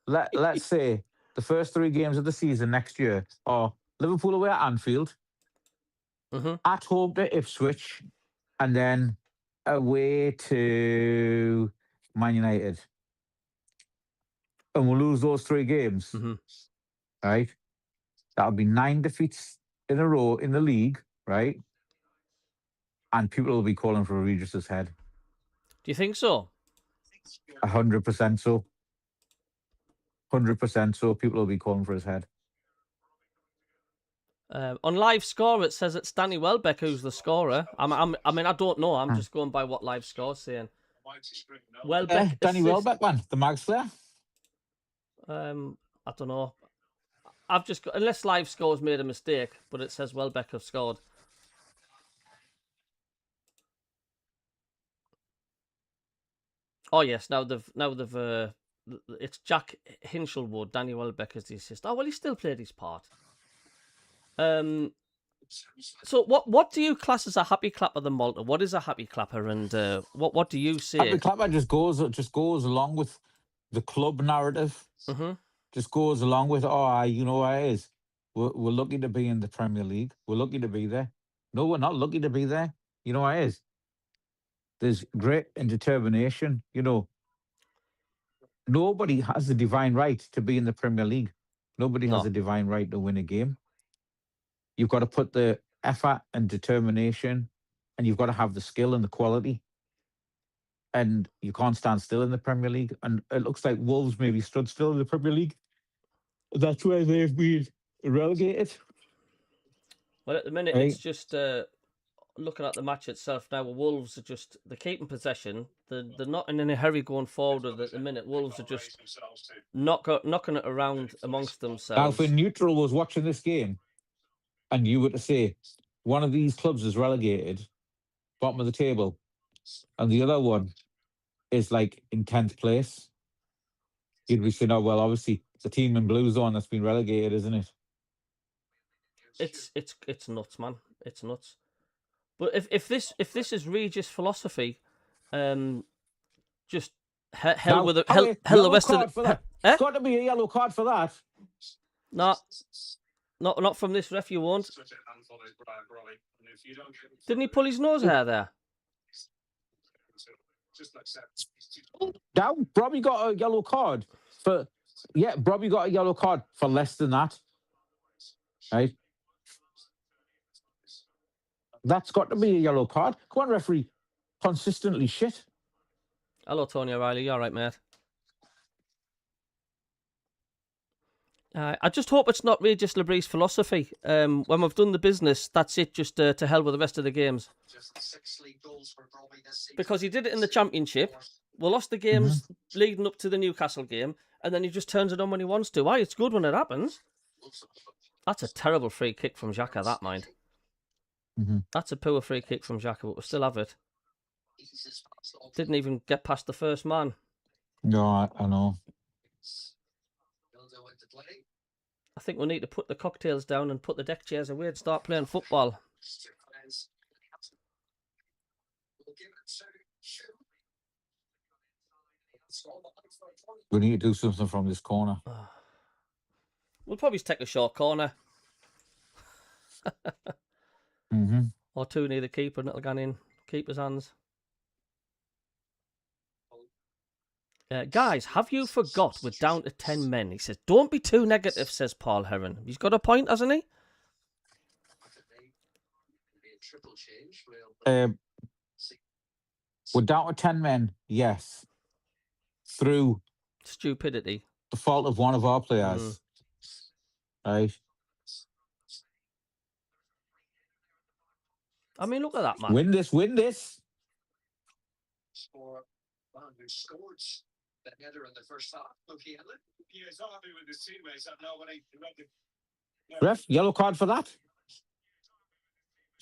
Let's say the first 3 games of the season next year are Liverpool away at Anfield, at home to Ipswich, and then away to Man United. And we'll lose those 3 games, right? That'll be 9 defeats in a row in the league, right? And people will be calling for Regis' head. Do you think so? 100% so. 100% so. People will be calling for his head. On live score, it says it's Danny Welbeck who's the scorer. I mean, I don't know. I'm just going by what live score's saying. Welbeck, Danny Welbeck, man, the Mags player. I don't know. I've just got, unless live score's made a mistake, but it says Welbeck have scored. Oh yes, now they've it's Jack Hinchelwood. Danny Welbeck is the assist. Oh well, he still played his part. So what do you class as a happy clapper, the Malta? What is a happy clapper, and what do you say? Happy clapper just goes along with the club narrative. Just goes along with, you know what it is. We're lucky to be in the Premier League. We're lucky to be there. No, we're not lucky to be there. You know what it is. There's grit and determination. Nobody has the divine right to be in the Premier League. Nobody has a divine right to win a game. You've got to put the effort and determination, and you've got to have the skill and the quality. And you can't stand still in the Premier League. And it looks like Wolves maybe stood still in the Premier League. That's where they've been relegated. Well, at the minute, it's just looking at the match itself now. Wolves are they're keeping possession. They're not in any hurry going forward at the minute. Wolves are just knocking it around amongst themselves. Now, if a neutral was watching this game, and you were to say one of these clubs is relegated, bottom of the table, and the other one is like in 10th place, you'd be saying, obviously it's a team in blue zone that's been relegated, isn't it? It's nuts, man. It's nuts. But if this is Regis' philosophy, just hell with the rest of the. It's got to be a yellow card for that. Not from this ref, you won't. Didn't he pull his nose hair there? Now, Brobby got a yellow card for... Yeah, Brobby got a yellow card for less than that. Right? That's got to be a yellow card. Come on, referee. Consistently shit. Hello, Tony O'Reilly. You all right, mate? I just hope it's not Regis Labry's philosophy. When we've done the business, that's it, just to hell with the rest of the games. Because he did it in the Championship. We lost the games leading up to the Newcastle game, and then he just turns it on when he wants to. Why? It's good when it happens. That's a terrible free kick from Xhaka, that mind. That's a poor free kick from Xhaka, but we still have it. Didn't even get past the first man. No, I know. I think we need to put the cocktails down and put the deck chairs away and start playing football. We need to do something from this corner. We'll probably take a short corner. Or two near the keeper and it'll go in keeper's hands. Guys, have you forgot we're down to 10 men? He says, don't be too negative, says Paul Heron. He's got a point, hasn't he? We're down to 10 men, yes. Through stupidity. The fault of one of our players. Right? I mean, look at that, man. Win this, win this. For BOUNE, who scored the header in the first half. Look, he is happy with his teammates. Ref, yellow card for that.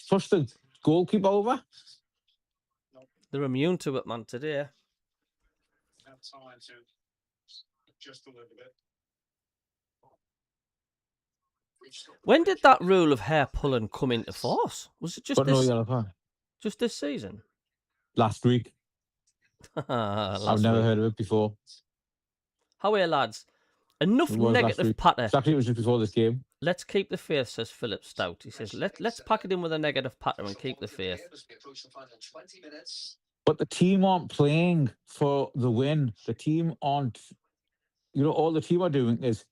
Push the goalkeeper over. They're immune to it, man, today. Have time to just a little bit. When did that rule of hair pulling come into force? Was it just no yellow card. Just this season? Last week. I've never heard of it before. How are you, lads? Enough negative patter. Exactly, it was just before this game. Let's keep the faith, says Philip Stout. He says, let's pack it in with a negative patter and keep the faith. But the team aren't playing for the win. The team aren't, all the team are doing is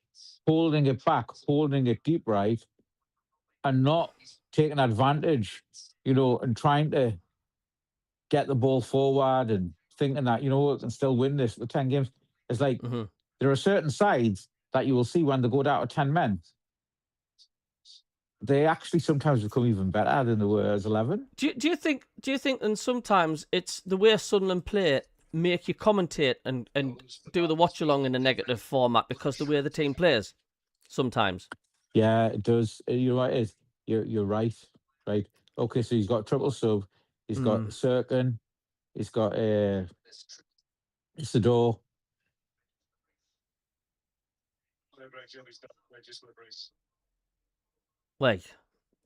holding it back, holding it deep, right? And not taking advantage, and trying to get the ball forward and thinking that, we can still win this. The 10 games, it's like there are certain sides that you will see when they go down to 10 men. They actually sometimes become even better than they were as 11. Do you think and sometimes it's the way Sunderland play make you commentate and do the watch along in a negative format because the way the team plays sometimes? Yeah, it does. You're right. You're right. Right. Okay, so he's got triple sub. He's got Sirkin. He's got Isidore. Like,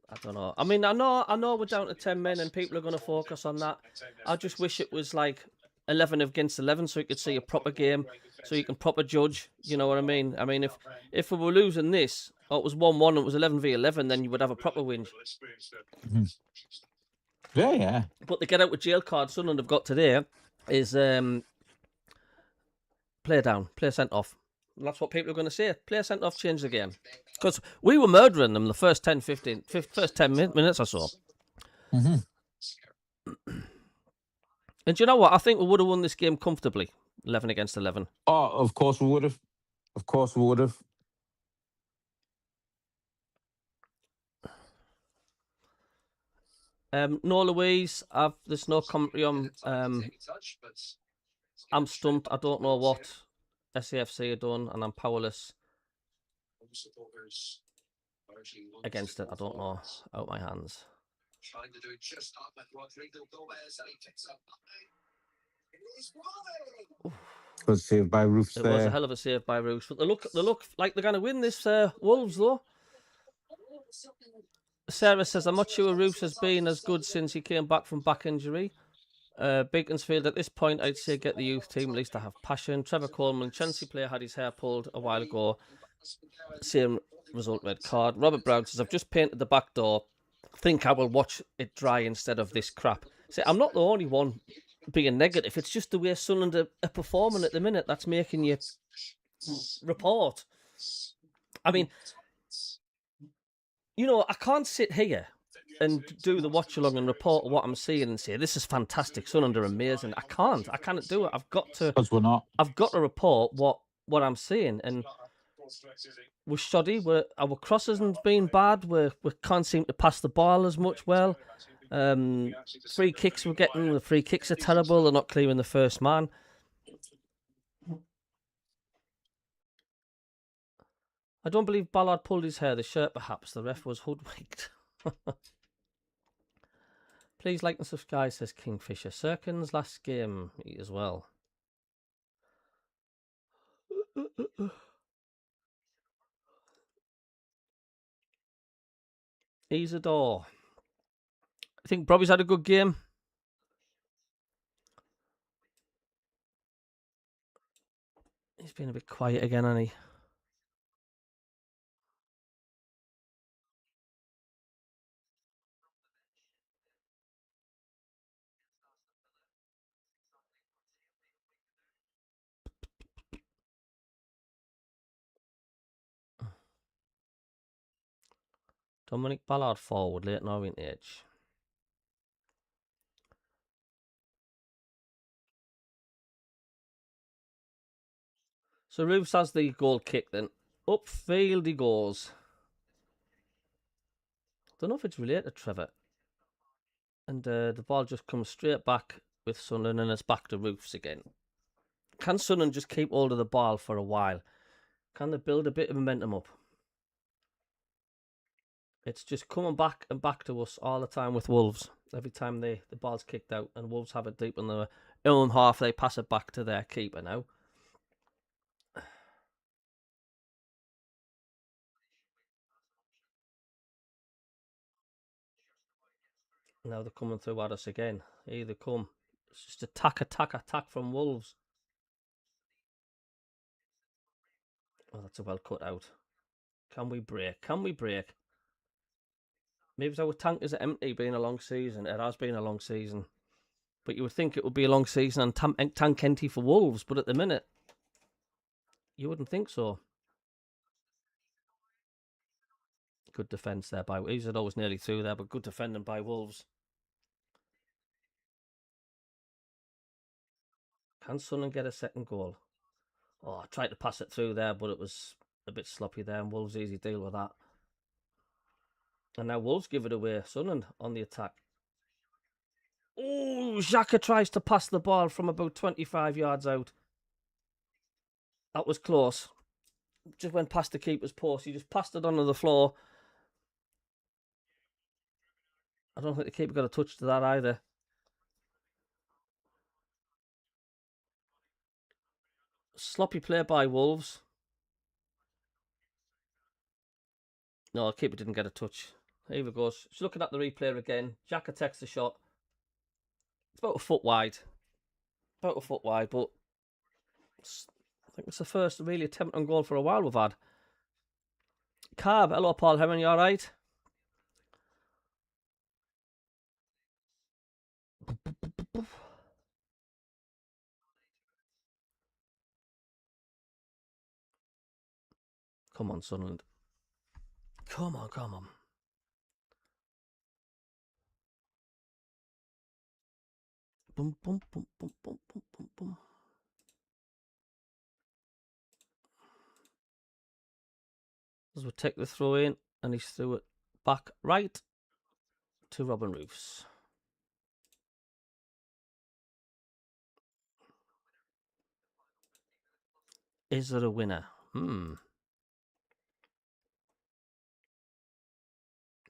I don't know. I mean, I know we're down to 10 men and people are going to focus on that. I just wish it was like 11 against 11 so you could see a proper game, so you can proper judge. You know what I mean? I mean, if we were losing this, or it was 1-1 and it was 11v11, then you would have a proper win. Yeah. But the get out with jail card Sunderland have got today is play down, play sent off. And that's what people are going to say. Play sent off, change the game. Because we were murdering them the first 10 minutes or so. And do you know what? I think we would have won this game comfortably, 11 against 11. Oh, of course we would have. Of course we would have. No, Louise, there's no commentary on. I'm stumped. I don't know what SAFC are done, and I'm powerless against it. I don't know. Out my hands. Trying to do just that with Rodrigo Gomez, and he picks up. Good save by Roofs there. It was a hell of a save by Roofs. But they look like they're going to win this Wolves, though. Sarah says, I'm not sure Roofs has been as good since he came back from back injury. Beaconsfield, at this point, I'd say get the youth team. At least I have passion. Trevor Coleman, Chelsea player, had his hair pulled a while ago. Same result, red card. Robert Brown says, I've just painted the back door. Think I will watch it dry instead of this crap. See, I'm not the only one being negative. It's just the way Sunderland are performing at the minute that's making you report. I mean, I can't sit here and do the watch along and report what I'm seeing and say this is fantastic. Sunderland are amazing. I cannot do it. I've got to. Because we're not. I've got to report what I'm seeing, and we're shoddy. Our crosses have been bad. We can't seem to pass the ball as much well. Free kicks we're getting. The free kicks are terrible. They're not clearing the first man. I don't believe Ballard pulled his hair. The shirt, perhaps. The ref was hoodwinked. Please like and subscribe, says Kingfisher. Sirkin's last game as well. Isidore. I think Bobby's had a good game. He's been a bit quiet again, hasn't he? Dominic Ballard forward, Leighton Orient edge. So Roofs has the goal kick then. Upfield he goes. Don't know if it's related, Trevor. And the ball just comes straight back with Sunderland and it's back to Roofs again. Can Sunderland just keep hold of the ball for a while? Can they build a bit of momentum up? It's just coming back and back to us all the time with Wolves. Every time the ball's kicked out and Wolves have it deep in their own half, they pass it back to their keeper now. Now they're coming through at us again. Here they come. It's just attack from Wolves. Oh, that's a well cut out. Can we break? Can we break? Maybe our tank is empty, being a long season. It has been a long season. But you would think it would be a long season and tank empty for Wolves. But at the minute, you wouldn't think so. Good defence there by... He's always nearly through there, but good defending by Wolves. Can Sunderland get a second goal? Oh, I tried to pass it through there, but it was a bit sloppy there, and Wolves easy deal with that. And now Wolves give it away. Sunderland on the attack. Oh, Xhaka tries to pass the ball from about 25 yards out. That was close. Just went past the keeper's post. He just passed it onto the floor. I don't think the keeper got a touch to that either. Sloppy play by Wolves. No, the keeper didn't get a touch. Here we go. She's looking at the replay again. Xhaka takes the shot. It's about a foot wide. About a foot wide, but I think it's the first really attempt on goal for a while we've had. Carb, hello Paul Heron, you alright? Come on, Sunderland. Come on, come on. Boom, boom, boom, boom, boom, boom, boom, boom. As we take the throw in, and he's threw it back right to Robin Roofs. Is there a winner?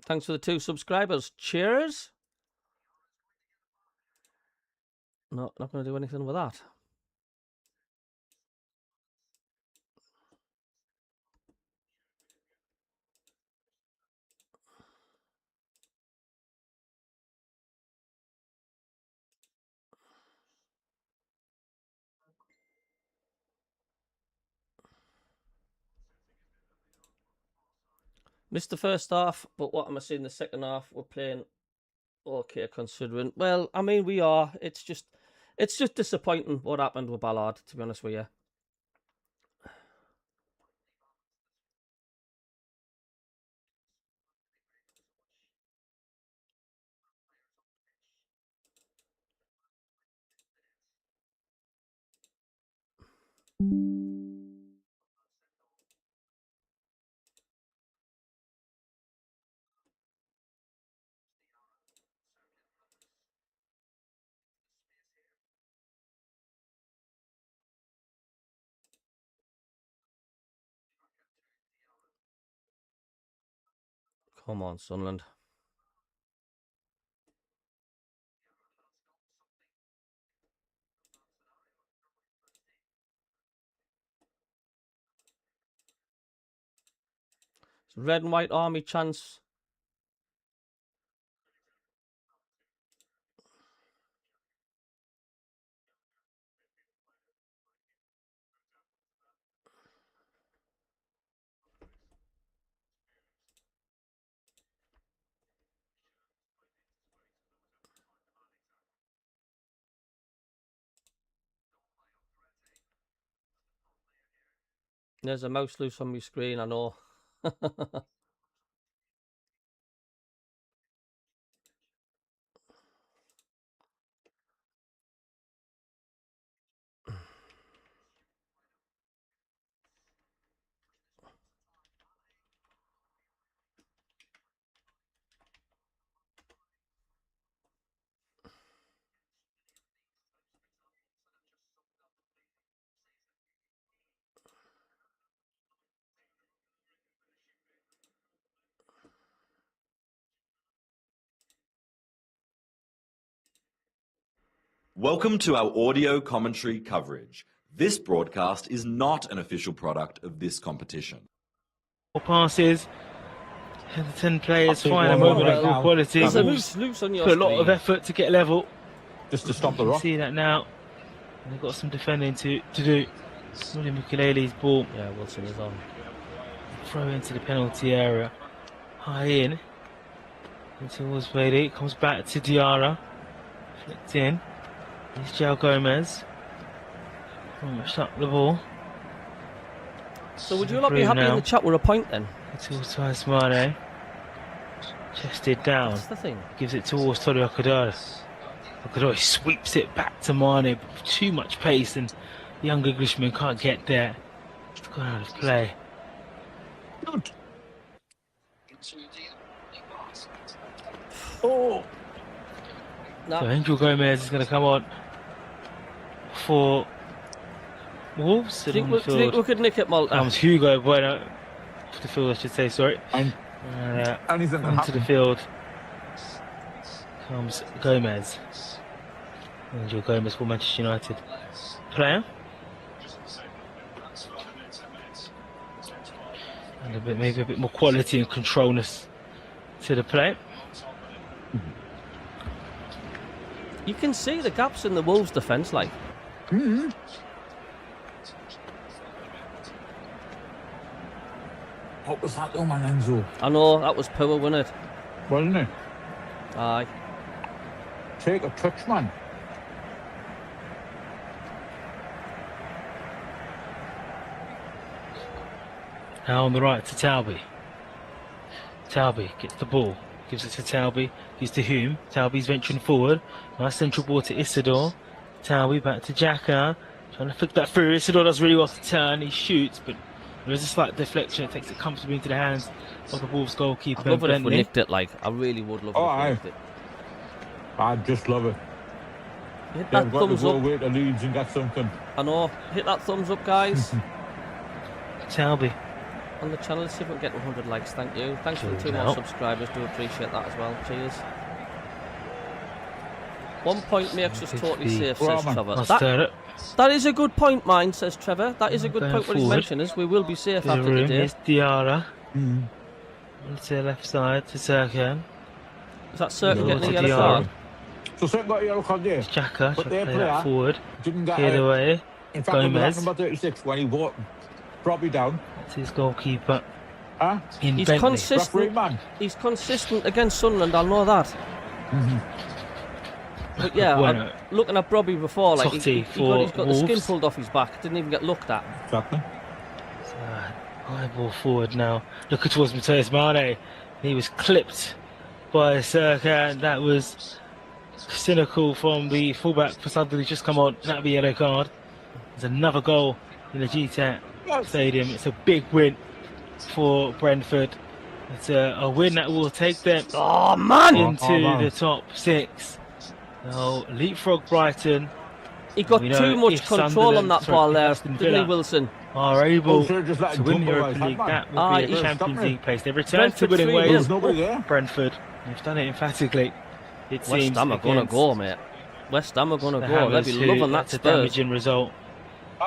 Thanks for the 2 subscribers. Cheers. No, not going to do anything with that. Missed the first half, but what am I saying? The second half, we're playing okay considering. Well, I mean, we are. It's just disappointing what happened with Ballard, to be honest with you. Come on, Sunderland. It's red and white army chance. There's a mouse loose on my screen, I know. Welcome to our audio commentary coverage. This broadcast is not an official product of this competition. Passes. And the 10 players take find a one moment right of now. quality. There's a Wolves loose on your put a screen. lot of effort to get level. Just to stop the You can rock. see that now. And they've got some defending to do. William Ukulele's ball. Yeah, Wilson is on. Throw into the penalty area. High in. Towards Bailey. Comes back to Diarra. Flicked in. Here's Joe Gomez. Almost up the ball. So would you not be happy in the chat with a point then? Towards Mane. Chested down. That's the thing. Gives it towards Tori Okadara. Okadara sweeps it back to Mane. Too much pace and the young Englishman can't get there. It's gone out of play. Good. Oh. So Angel Gomez is going to come on for Wolves. Do you think we could nick it, Malta? Comes Hugo Bueno to the field, I should say, sorry. Anything can Onto the happen. field comes Gomez. Angel Gomez for Manchester United player. And maybe a bit more quality and controlness to the play. You can see the gaps in the Wolves' defence, like. What was that, though, man, Enzo? I know, that was poor, wasn't it? Wasn't it? Aye. Take a touch, man. Now on the right to Talby. Talby gets the ball, gives it to Talby, gives to Hume. Talby's venturing forward. Nice central ball to Isidore. Talby back to Xhaka. Trying to flick that through. Isidore does really well to turn. He shoots, but there is a slight deflection. It takes it comfortably into the hands of the Wolves goalkeeper. I'd love it if we Bentley. nicked it, like. I really would love it if we nicked it. I just love it. Hit They've that got to thumbs go up. away to Leeds and get something. I know. Hit that thumbs up, guys. Talby. On the channel, see if we can get 100 likes. Thank you. Thanks for the 2 more No. subscribers. Do appreciate that as well. Cheers. 1 point makes us totally safe, says Well, Trevor. I'll stir it. That is a good point, mine, says Trevor. That is a good Going point what he's forward. mentioned is we will be safe The after room. today. Here's Diarra. To the left side to Serkan. Is that Circa No, getting the to yellow Diarra. card? So St. got a yellow card there. Xhaka. But Trying their to play that player forward. didn't get Cleared it. away. In fact, when Gomez. number 36, when he brought Robbie down. That's his goalkeeper. He's Bentley. Referee, consistent. man. He's consistent against Sunderland. I'll know that. But yeah, Bueno. looking at Robbie before, like Totti he's got the skin Wolves. pulled off his back. Didn't even get looked at. Exactly. High ball forward now. Looking towards Matheus Mane. He was clipped by Serkan. That was cynical from the fullback for Sunderland. He's just come on. That'll be a yellow card. There's another goal in the GTAT Stadium. It's a big win for Brentford. It's a win that will take them Oh man! into the top 6. They'll leapfrog Brighton. He got We know too much if control on that Sunderland- ball sorry, there, Aston didn't he, Villa Wilson? Are able Oh, should just let to him win jump the over Europa his League. head, man. That will Aye. be a Yeah, Champions stop it. League place. They've returned to Brentford winning 3-0. ways. There's nobody there. Brentford. They've done it emphatically. It West seems Ham are going to against go, mate. West Ham are going to the go. They'll Hammers, be who- loving that that's a Spurs. damaging result.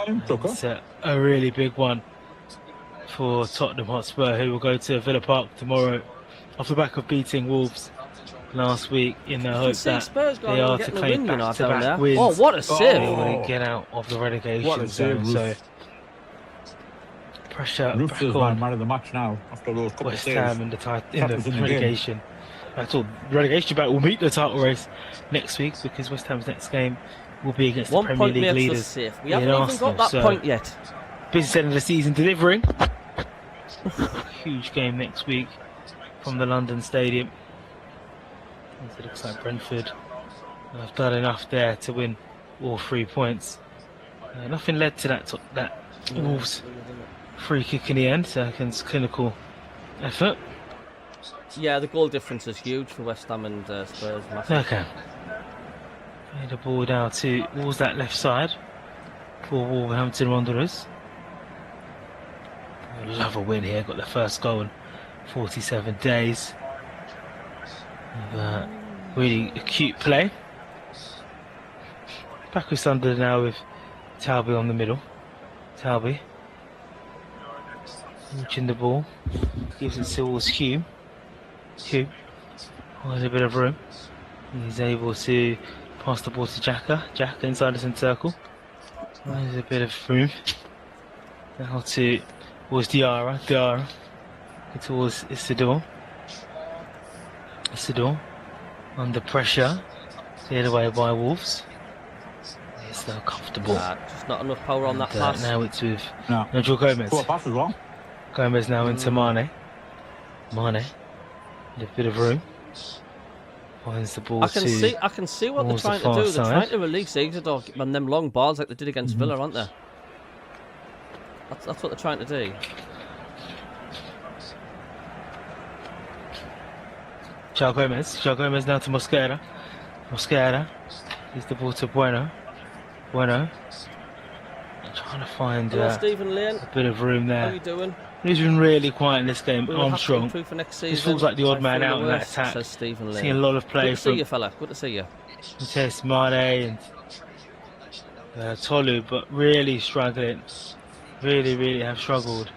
It's a really big one for Tottenham Hotspur, who will go to Villa Park tomorrow off the back of beating Wolves last week in the You hope see that Spurs going they on are to getting a claim win, you know, down back-to-back there. wins. Oh, what a They save! want to get out of the What relegation a zone. save, So Roof. pressure Roof back is on man of the match now after those couple of West saves. Ham in the Kept us in the game. relegation. That's all. Relegation battle will meet the title race next week because West Ham's next game will be against 1 the Premier point League makes us leaders. safe. We in haven't even Arsenal, got that so point yet. business end of the season delivering. Huge game next week from the London Stadium. It looks like Brentford have done enough there to win all 3 points. Nothing led to that Wolves free kick in the end, so it's clinical effort. Yeah, the goal difference is huge for West Ham and Spurs. Massive. Okay. The ball down towards that left side for Wolverhampton Wanderers. Love a win here, got the first goal in 47 days. Really acute play. Back with Sunderland now with Talby on the middle. Talby reaching the ball, gives it towards Hume. Hume has a bit of room. He's able to pass the ball to Xhaka. Xhaka inside the centre circle. There's a bit of room. Now towards Diarra. Diarra towards Isidore. Isidore under pressure. Cleared away by Wolves. It's now comfortable. Just not enough power on that pass. Now it's with Nigel Gomez. Poor pass was wrong. Gomez now into Mane. Mane. A bit of room. Finds the ball I can see what they're trying to do. They're trying to release Isidore on them long balls like they did against Villa, aren't they? That's what they're trying to do. João Gomez now to Mosquera. Mosquera gives the ball to Bueno. Bueno trying to find Stephen Lane. a bit of room there. How are you doing? He's been really quiet in this game. Armstrong. This feels like the odd man out in that attack. Seeing a lot of play Good to see you, fella. Good to see you. Tess, Mane and Tolu, but really struggling. Really have struggled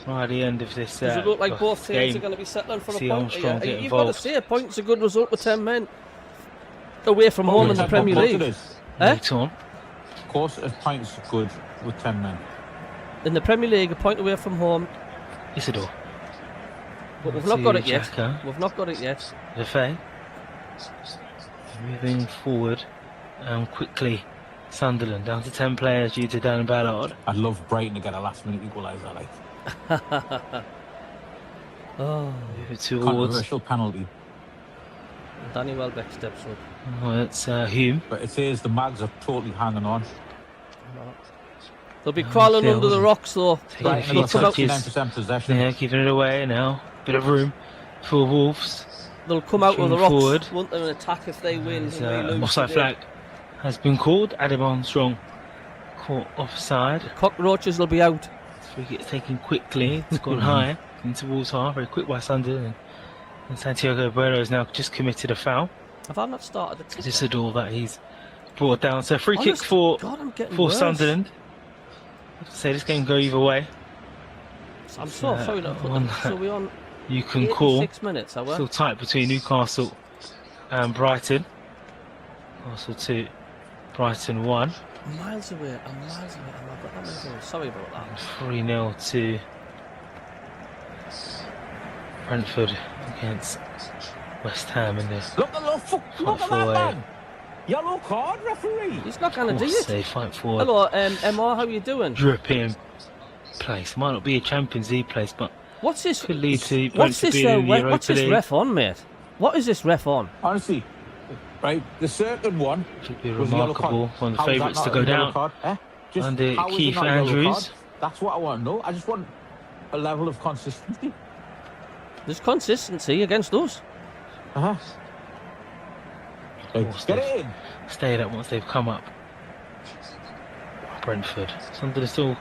right at the end of this Does it look like both teams game. are going to be settling for a See point? Armstrong get You've got to involved. say a point's a good result with 10 men away from home in the Premier League. Of course, a point's good with 10 men. In the Premier League, a point away from home. Isidore. But we've not got it yet. We've not got it yet. Lefay. Moving forward quickly. Sunderland down to 10 players due to Dan Ballard. I'd love Brighton to get a last-minute equaliser, like. Oh, towards controversial penalty. Danny Welbeck steps up. Oh, it's Hume. But it says the Mags are totally hanging on. They'll be crawling under the rocks though. Right, They'll come out. 59% possession. Yeah, keeping it away now. Bit of room for Wolves. They'll come out of the rocks. Forward. Want them an attack if they win. Offside flag has been called. Adam Armstrong caught offside. The cockroaches will be out. Free kick taken quickly. It's gone high into Wolves half. Very quick by Sunderland. And Santiago Bueno has now just committed a foul. Have I not started the ticker? Isidore that he's brought down. So free kick for Sunderland. I have to say this game can go either way. I'm so sorry to put them. So we're on. You can call. 6 minutes, are we? Still tight between Newcastle and Brighton. Newcastle 2, Brighton 1. Miles away. I'm miles away. I've got that many goals. Sorry about that. 3-0 to Brentford against West Ham in the Look at that man! Yellow card, referee! He's not going to do it. They fight forward. Hello, MR, how are you doing? European place. Might not be a Champions League place, but what's this? could lead to What's this? What's this League. ref on, mate? What is this ref on? Honestly, right, the second one should be was remarkable. One of the favourites to go down under Keith Andrews. That's what I want to know. I just want a level of consistency. There's consistency against us. Get it in. Stayed up once they've come up. Brentford. Sunderland still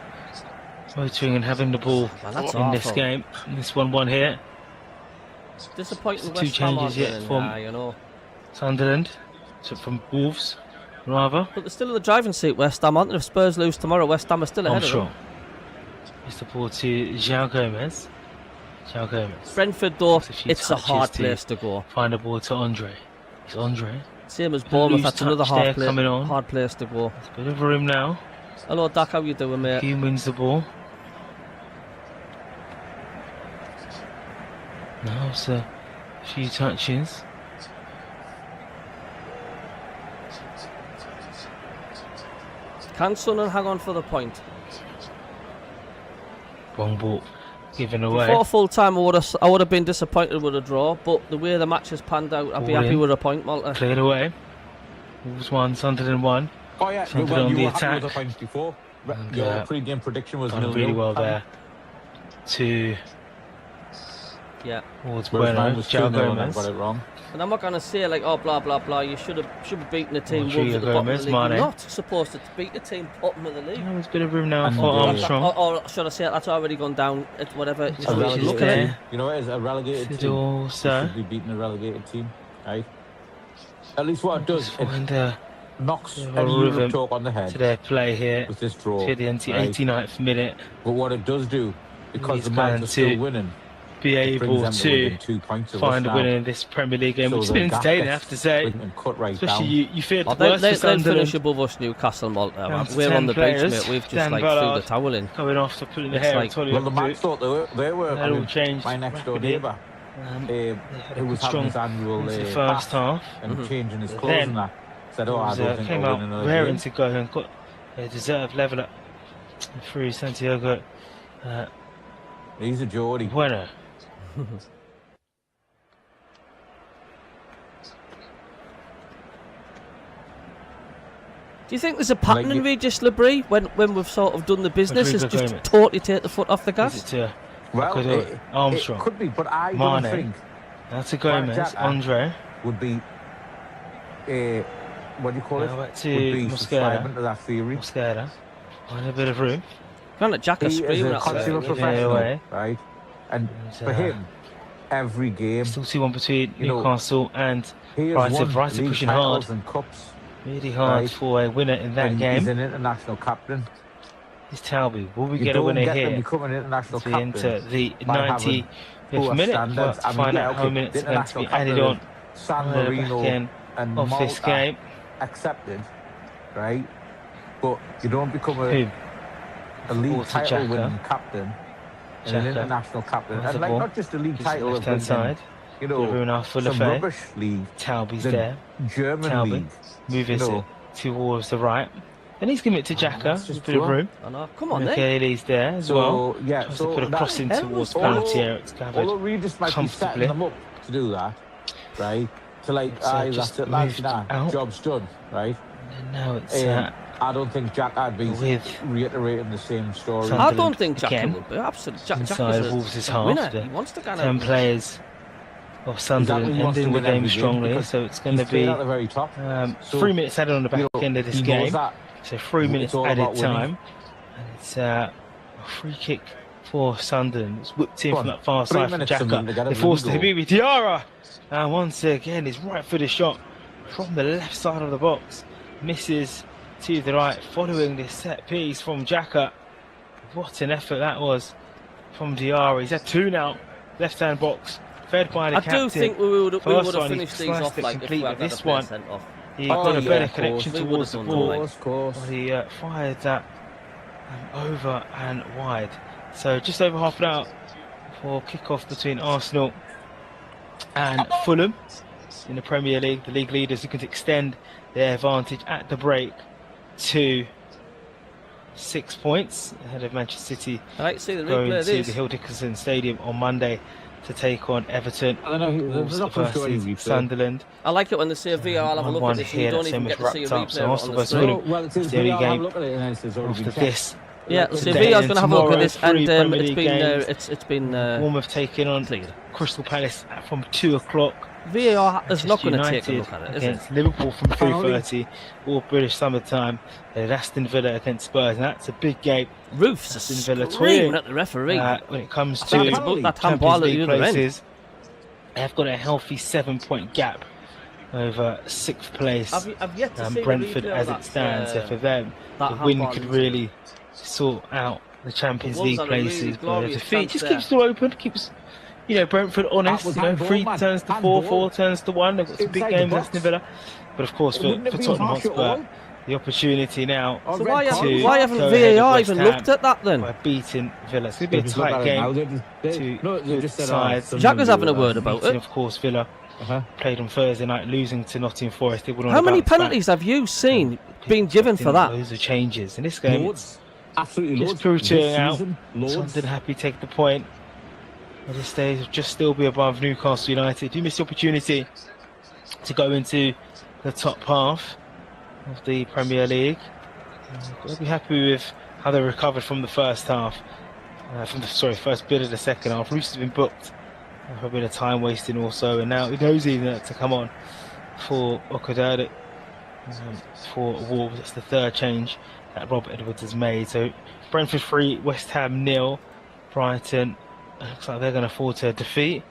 motoring and having the ball in this game. This 1-1 here. Disappointing. Two changes yet from Sunderland, so from Wolves, rather. But they're still in the driving seat, West Ham, aren't they? If Spurs lose tomorrow, West Ham are still ahead of them. It's the ball to João Gomez. João Gomez. Brentford, though, it's a hard place to go. Find the ball to Andre. It's Andre. Same as Bournemouth, that's another hard place to go. There's a bit of room now. Hello, Dak, how you doing, mate? Hume wins the ball. Now it's a few touches. Can Sunderland hang on for the point? Wrong ball given Before away. full time, I would have been disappointed with a draw, but the way the match has panned out, I'd be Ball happy in. with a point, Malta. Cleared away. Wolves 1, Sunderland 1. Oh yeah, Sunderland well, on you the were happy attack. with the points before. And, Your pre-game prediction was done 0-0. really well there. To Yeah. towards Whereas mine Bueno. was João 2-0 and I Gomez. got it wrong. And I'm not going to say like, oh, blah, blah, blah, you should have beaten the team Rodrigo Wolves at the bottom of Gomez, the league. You're Mane. not supposed to beat the team bottom of the league. There's a bit of room now And for the- Armstrong. Or should I say that's already gone down, whatever. Just A the way you relegated look at it. there. You know, as a relegated team, Sidor, you sir. should be beating a relegated team, right? At least what it does, it Find knocks a any rhythm Europe talk on the to head their play here. with this draw. To the right? 89th minute. But what it does do, because He's the Mavs planned are still to winning, Be it brings able them to within 2 points of us find a now. winner in this Premier League game, So which has the been gap entertaining, I gets have to say. and cut right Especially down. you feared Oh, the worst for they'll finish Sunderland. above us, Newcastle, Malta. Down to We're 10 on the players. beach, mate. We've just Dan like threw the Ballard towel in. Coming off to pulling the It's hair like- of Tony Well, the Mavs thought they were That all I mean, changed my next door rapidly. neighbour, They had a who was good having his strong annual into the first bath half. and changing his But clothes then and that, said, "Oh, I Was, don't think came we'll out win another raring game." to go and got a deserved leveller through Santiago He's a Geordie. Bueno. Do you think there's a pattern in Regis Labrie when we've sort of done the business? Is Rodrigo just Gomez. totally take the foot off the Is gas? it to Well, Could it Armstrong? could be, but I don't Mane. think That's a Gomez, Jack- Andre. would be what do you call it? Now back Would to be Mosquera. subscribing to that theory. Mosquera. Find a bit of room. Granted, Jack is He is screaming a at consumer us. professional, away. right? And And, for him, every game, Still 2-1 between You know, Newcastle and he has Brighton. won Brighton league pushing titles hard. and cups. Really hard Right. for a winner in that And game. he's an international captain. Is Talby. Will we You get a don't winner get to here? become an international As we captain enter the by having 90th poor minute. standards. We'll have to I mean, find yeah, out how okay, minutes the are going to be international added captain on of San back Marino end and of this Malta game. accepted, right? But you don't become Who? a league Forward to title Xhaka. winning captain and an Xhaka. international captain. Has And the like ball. not just a league Just title of left-hand winning, side. you Bit of room know, now for some Lefebvre. rubbish league, Talby's the there. German Talby league. moving you know. towards the right. And he's giving it to Xhaka. that's A just bit of poor. room. I know. Come on, then. Michaeli's there as So well. yeah, Tries so to put a that- crossing hell towards was- penalty area. It's although covered. Regis might be comfortably. setting them up to do that, right? To like, So aye, just that's it, lads, moved nah, out. job's done, right? And now it's I don't think Jack Adby's with reiterating the same story. Some- I Sunderland don't think Jack again. will be. Absolutely. Jack inside is Wolves' a half. winner. The He wants to get 10 out. players of Sunderland Exactly, he wants to ending the win every game game strongly. because So it's going to He's playing be at the very top. So, 3 minutes added on the back you know, end of this he knows game. that. So 3 It's minutes all added about winning. time. And it's a free kick for Sunderland. It's whipped in Go from on, that far 3 side from minutes and Xhaka. they get a They forced goal. Habibi Diarra. And once again, his right footed shot from the left side of the box. Misses to the right following this set piece from Xhaka. What an effort that was from Diarra. He's had 2 now. Left hand box. Fed by the I captain. do think we would First have one, he finished these sliced off it like if we complete, had but had a this player one- sent off. He Oh, got a yeah, better of connection course. We towards the would have done ball. that. Course. But he fired that over and wide. So just over half an hour for kick-off between Arsenal and Fulham in the Premier League. The league leaders looking to extend their advantage at the break to 6 points ahead of Manchester City I like to see the going replay of to the this. Hill Dickinson Stadium on Monday to take on Everton. I don't know. Wolves There's not going to show any versus replay. Sunderland. I like it when they say VR. I'll have a look 1-1 at this. And here, you don't that's even so get much to see a wrapped up. replay So of it Arsenal on the versus screen. Fulham. Well, it's It's the only I'll game have a look at it and then it's already after been checked. this. Yeah, so Today VR's and going to have a look at tomorrow, this, 3 and Premier it's League been games. it's been Bournemouth taking on cleared. Crystal Palace from 2 o'clock. VAR is not Manchester going to take a United look at it, is it? against Liverpool from 3:30, all British summertime. And Aston Villa against Spurs, and that's a big game. Roofs Aston are Villa screaming toying, at the referee. when it comes I to thought it's about that handball Champions at the League other end. places. They have got a healthy 7-point gap over 6th place. I've yet to see the Brentford replay as of it stands. So that, for them, that the win handball. could really sort out the Champions The Wolves League had a really places. But glorious defeat chance just there. keeps it all open. Keeps Brentford honest. That was You know, handball, 3 man. turns to 4, Handball. 4 turns to 1. They've got some big Inside the games. box. Aston Villa, but of course for Wouldn't it be Tottenham harsh at Hotspur, all? the opportunity now Oh, So red why card. haven't, to why haven't go ahead of VAR West even Ham looked at that then? by beating Villa. It's going to be They a just look tight at it now, game. they just said, sides. oh, Jack was having a Sunderland, word about Beating, it. of course, Villa played on Thursday night, losing to Nottingham Forest. They would How many penalties have you seen being given for that? Loads of changes in this game. Loads. Absolutely Just loads. prove This cheering out. season, loads. Sunderland happy to take the point. At this stage, just still be above Newcastle United. You missed the opportunity to go into the top half of the Premier League. I'll be happy with how they recovered from the first half. First bit of the second half. Roos has been booked for a bit of time wasting also, and now he knows even to come on for Okudade for Wolves. That's the third change that Rob Edwards has made. So Brentford 3, West Ham 0, Brighton looks like they're going to fall to a defeat.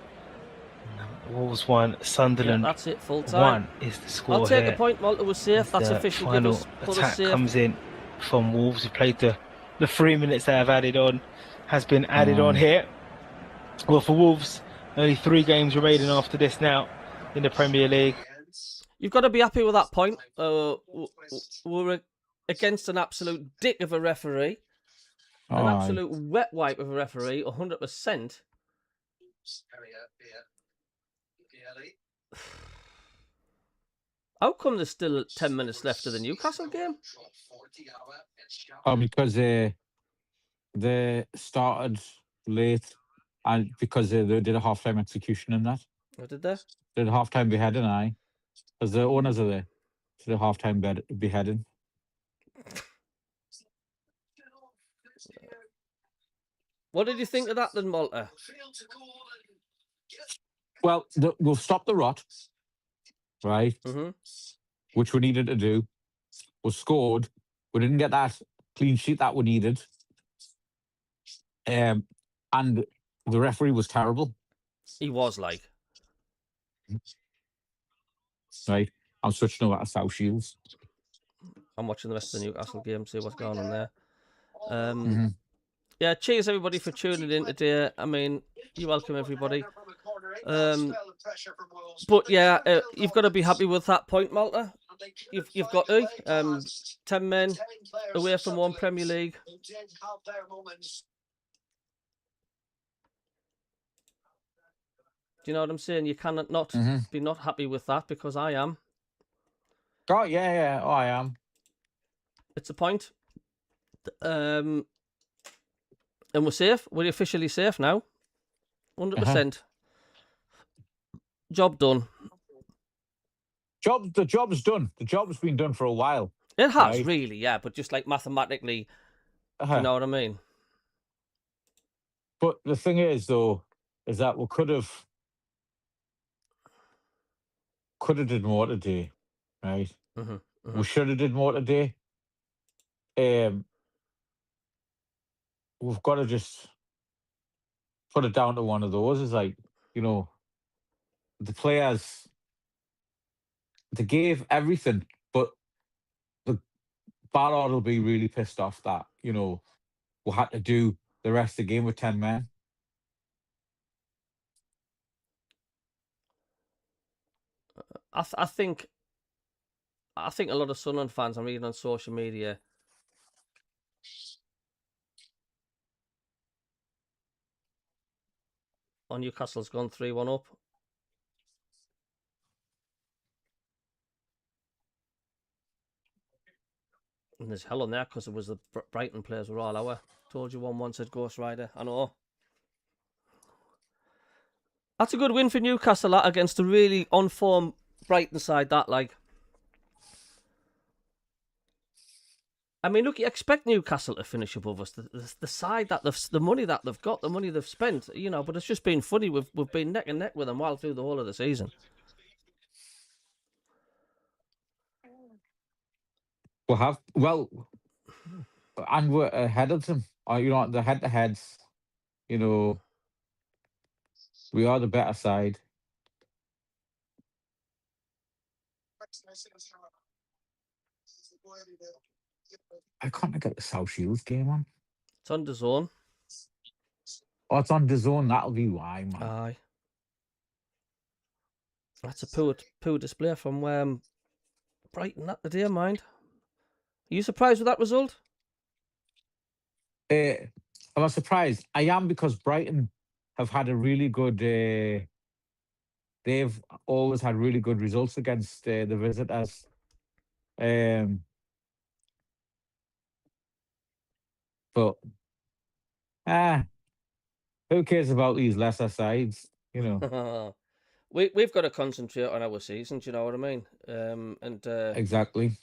Wolves 1, Sunderland Yeah, that's it, full time. 1 is the score. I'll take here. a point. Malta was safe. That's The official. final Put us attack safe. comes in from Wolves, who played the 3 minutes they have added on, has been added on here. Well, for Wolves, only 3 games remaining after this now in the Premier League. You've got to be happy with that point. We're against an absolute dick of a referee. An absolute wet wipe of a referee, 100%. How come there's still 10 minutes left of the Newcastle game? Because they started late, and because they did a half-time execution in that. What did they? They did a half-time beheading, because the owners are there. So the half-time beheading. What did you think of that then, Malta? Well, we'll stop the rot, right? Which we needed to do. We scored. We didn't get that clean sheet that we needed. And the referee was terrible. He was like. Right. I'm switching over to South Shields. I'm watching the rest of the Newcastle game, see what's going on there. Yeah, cheers everybody for tuning in today. I mean, you're welcome everybody. But yeah, you've got to be happy with that point, Malta. You've got to. 10 men away from one Premier League. Do you know what I'm saying? You cannot not be not happy with that, because I am. Oh, yeah. Oh, I am. It's a point. And we're safe. We're officially safe now. 100%. Job done. The job's done. The job's been done for a while. It has, really, yeah. But just like mathematically, you know what I mean? But the thing is, though, is that we could have did more today, right? We should have did more today. We've got to just put it down to one of those. It's like, the players, they gave everything, but the Ballard will be really pissed off that, we had to do the rest of the game with 10 men. I think a lot of Sunderland fans, I'm reading on social media, Newcastle's gone 3-1 up. And there's hell on there, because it was the Brighton players were all our. Told you 1-1 said Ghost Rider. I know. That's a good win for Newcastle, that, against a really on-form Brighton side, that, like. I mean, look, you expect Newcastle to finish above us. The side that the money that they've got, the money they've spent, but it's just been funny. We've been neck and neck with them while through the whole of the season. We'll have, and we're ahead of them. The head-to-heads, we are the better side. I can't get the South Shields game on. It's on DAZN. Oh, it's on DAZN. That'll be why, man. Aye. That's a poor display from Brighton that the day, mind. Are you surprised with that result? I'm not surprised. I am, because Brighton have had a really good. They've always had really good results against the visitors. But who cares about these lesser sides? You know. We've got to concentrate on our season. Do you know what I mean? Exactly.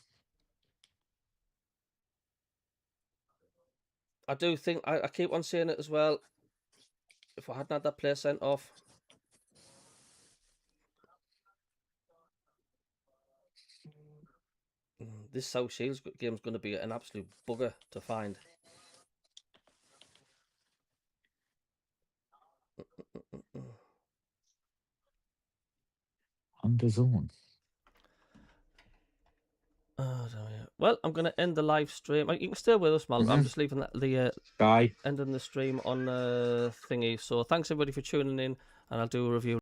I do think I keep on saying it as well. If I hadn't had that player sent off, this South Shields game's going to be an absolute bugger to find. Under zone. Oh, well, I'm going to end the live stream. You can stay with us, Mal. I'm just leaving the Bye. ending the stream on thingy. So thanks everybody for tuning in, and I'll do a review